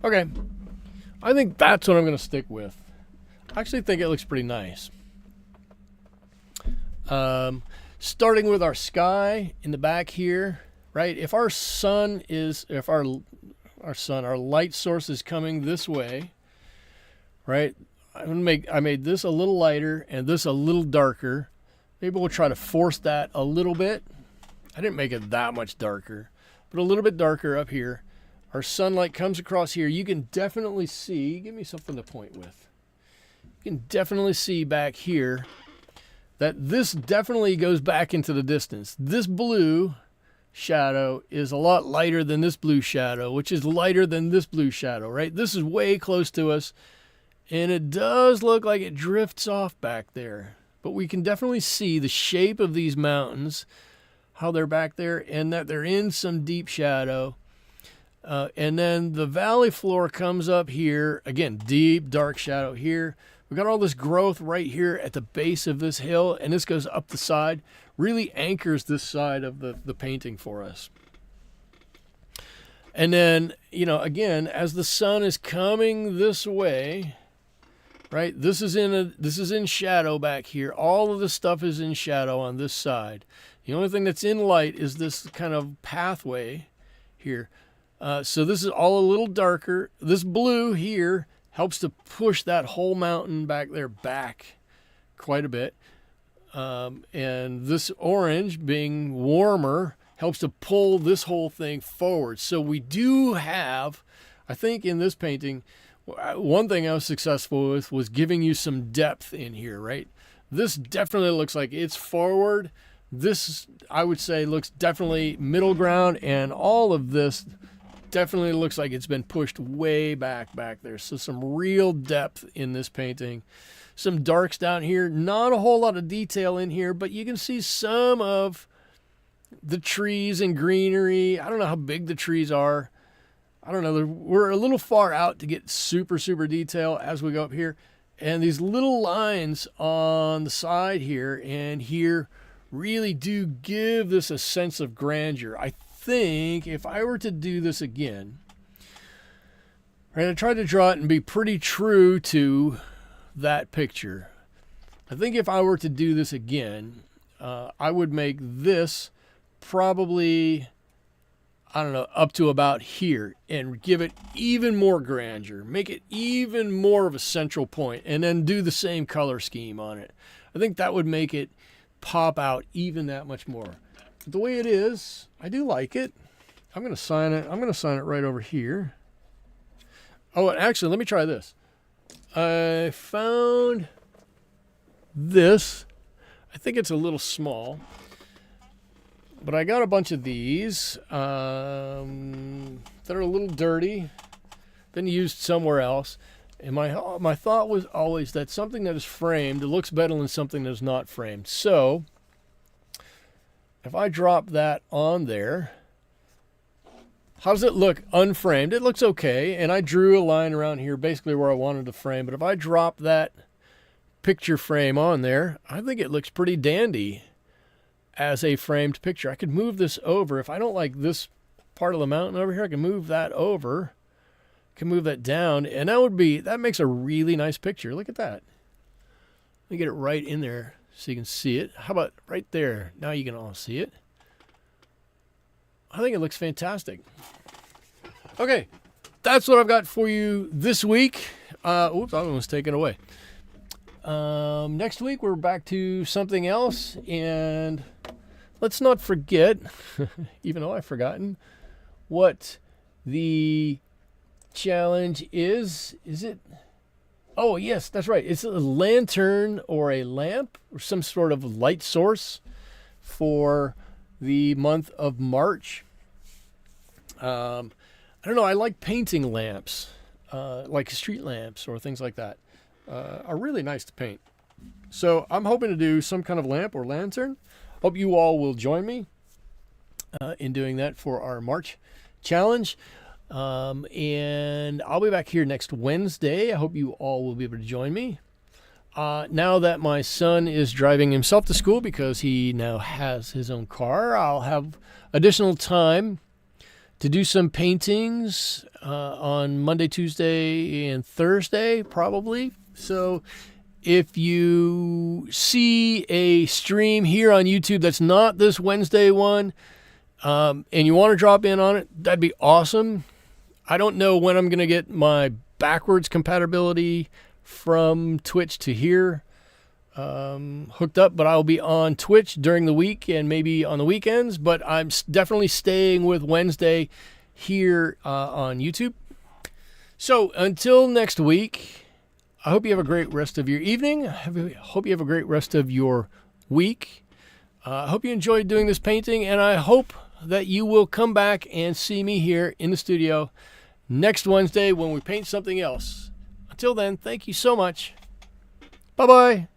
Okay, I think that's what I'm going to stick with. I actually think it looks pretty nice. Starting with our sky in the back here, right? If our sun is, if our light source is coming this way, right? I made this a little lighter and this a little darker. Maybe we'll try to force that a little bit. I didn't make it that much darker, but a little bit darker up here. Our sunlight comes across here. You can definitely see, give me something to point with. You can definitely see back here that this definitely goes back into the distance. This blue shadow is a lot lighter than this blue shadow, which is lighter than this blue shadow, right? This is way close to us, and it does look like it drifts off back there. But we can definitely see the shape of these mountains, how they're back there, and that they're in some deep shadow. And then the valley floor comes up here. Again, deep, dark shadow here. We've got all this growth right here at the base of this hill, and this goes up the side. Really anchors this side of the painting for us. And then, you know, again, as the sun is coming this way, right? This is in shadow back here. All of this stuff is in shadow on this side. The only thing that's in light is this kind of pathway here. So this is all a little darker. This blue here helps to push that whole mountain back there back quite a bit. And this orange, being warmer, helps to pull this whole thing forward. So we do have, I think in this painting, one thing I was successful with was giving you some depth in here, right? This definitely looks like it's forward. This, I would say, looks definitely middle ground, and all of this definitely looks like it's been pushed way back there. So some real depth in this painting. Some darks down here. Not a whole lot of detail in here, but you can see some of the trees and greenery. I don't know how big the trees are. I don't know. We're a little far out to get super detail as we go up here. And these little lines on the side here and here really do give this a sense of grandeur. I think if I were to do this again, right, I tried to draw it and be pretty true to that picture. I think if I were to do this again, I would make this probably, I don't know, up to about here and give it even more grandeur, make it even more of a central point, and then do the same color scheme on it. I think that would make it pop out even that much more. The way it is, I do like it. I'm going to sign it. I'm going to sign it right over here. Oh, and actually, let me try this. I found this. I think it's a little small, but I got a bunch of these that are a little dirty, been used somewhere else. And my thought was always that something that is framed, it looks better than something that is not framed. So if I drop that on there, how does it look unframed? It looks okay. And I drew a line around here basically where I wanted to frame. But if I drop that picture frame on there, I think it looks pretty dandy as a framed picture. I could move this over. If I don't like this part of the mountain over here, I can move that over. Can move that down, and that makes a really nice picture. Look at that. Let me get it right in there so you can see it. How about right there? Now you can all see it. I think it looks fantastic. Okay, that's what I've got for you this week. Oops, that one was taken away. Next week we're back to something else, and let's not forget, even though I've forgotten, what the challenge is it? Oh yes, that's right. It's a lantern or a lamp or some sort of light source for the month of March. I don't know. I like painting lamps, like street lamps or things like that. Are really nice to paint. So I'm hoping to do some kind of lamp or lantern. Hope you all will join me in doing that for our March challenge. And I'll be back here next Wednesday. I hope you all will be able to join me. Now that my son is driving himself to school because he now has his own car, I'll have additional time to do some paintings on Monday, Tuesday, and Thursday, probably. So if you see a stream here on YouTube that's not this Wednesday one, and you want to drop in on it, that'd be awesome. I don't know when I'm going to get my backwards compatibility from Twitch to here hooked up, but I'll be on Twitch during the week and maybe on the weekends, but I'm definitely staying with Wednesday here on YouTube. So until next week, I hope you have a great rest of your evening. I hope you have a great rest of your week. I hope you enjoyed doing this painting, and I hope that you will come back and see me here in the studio next Wednesday when we paint something else. Until then, thank you so much. Bye-bye.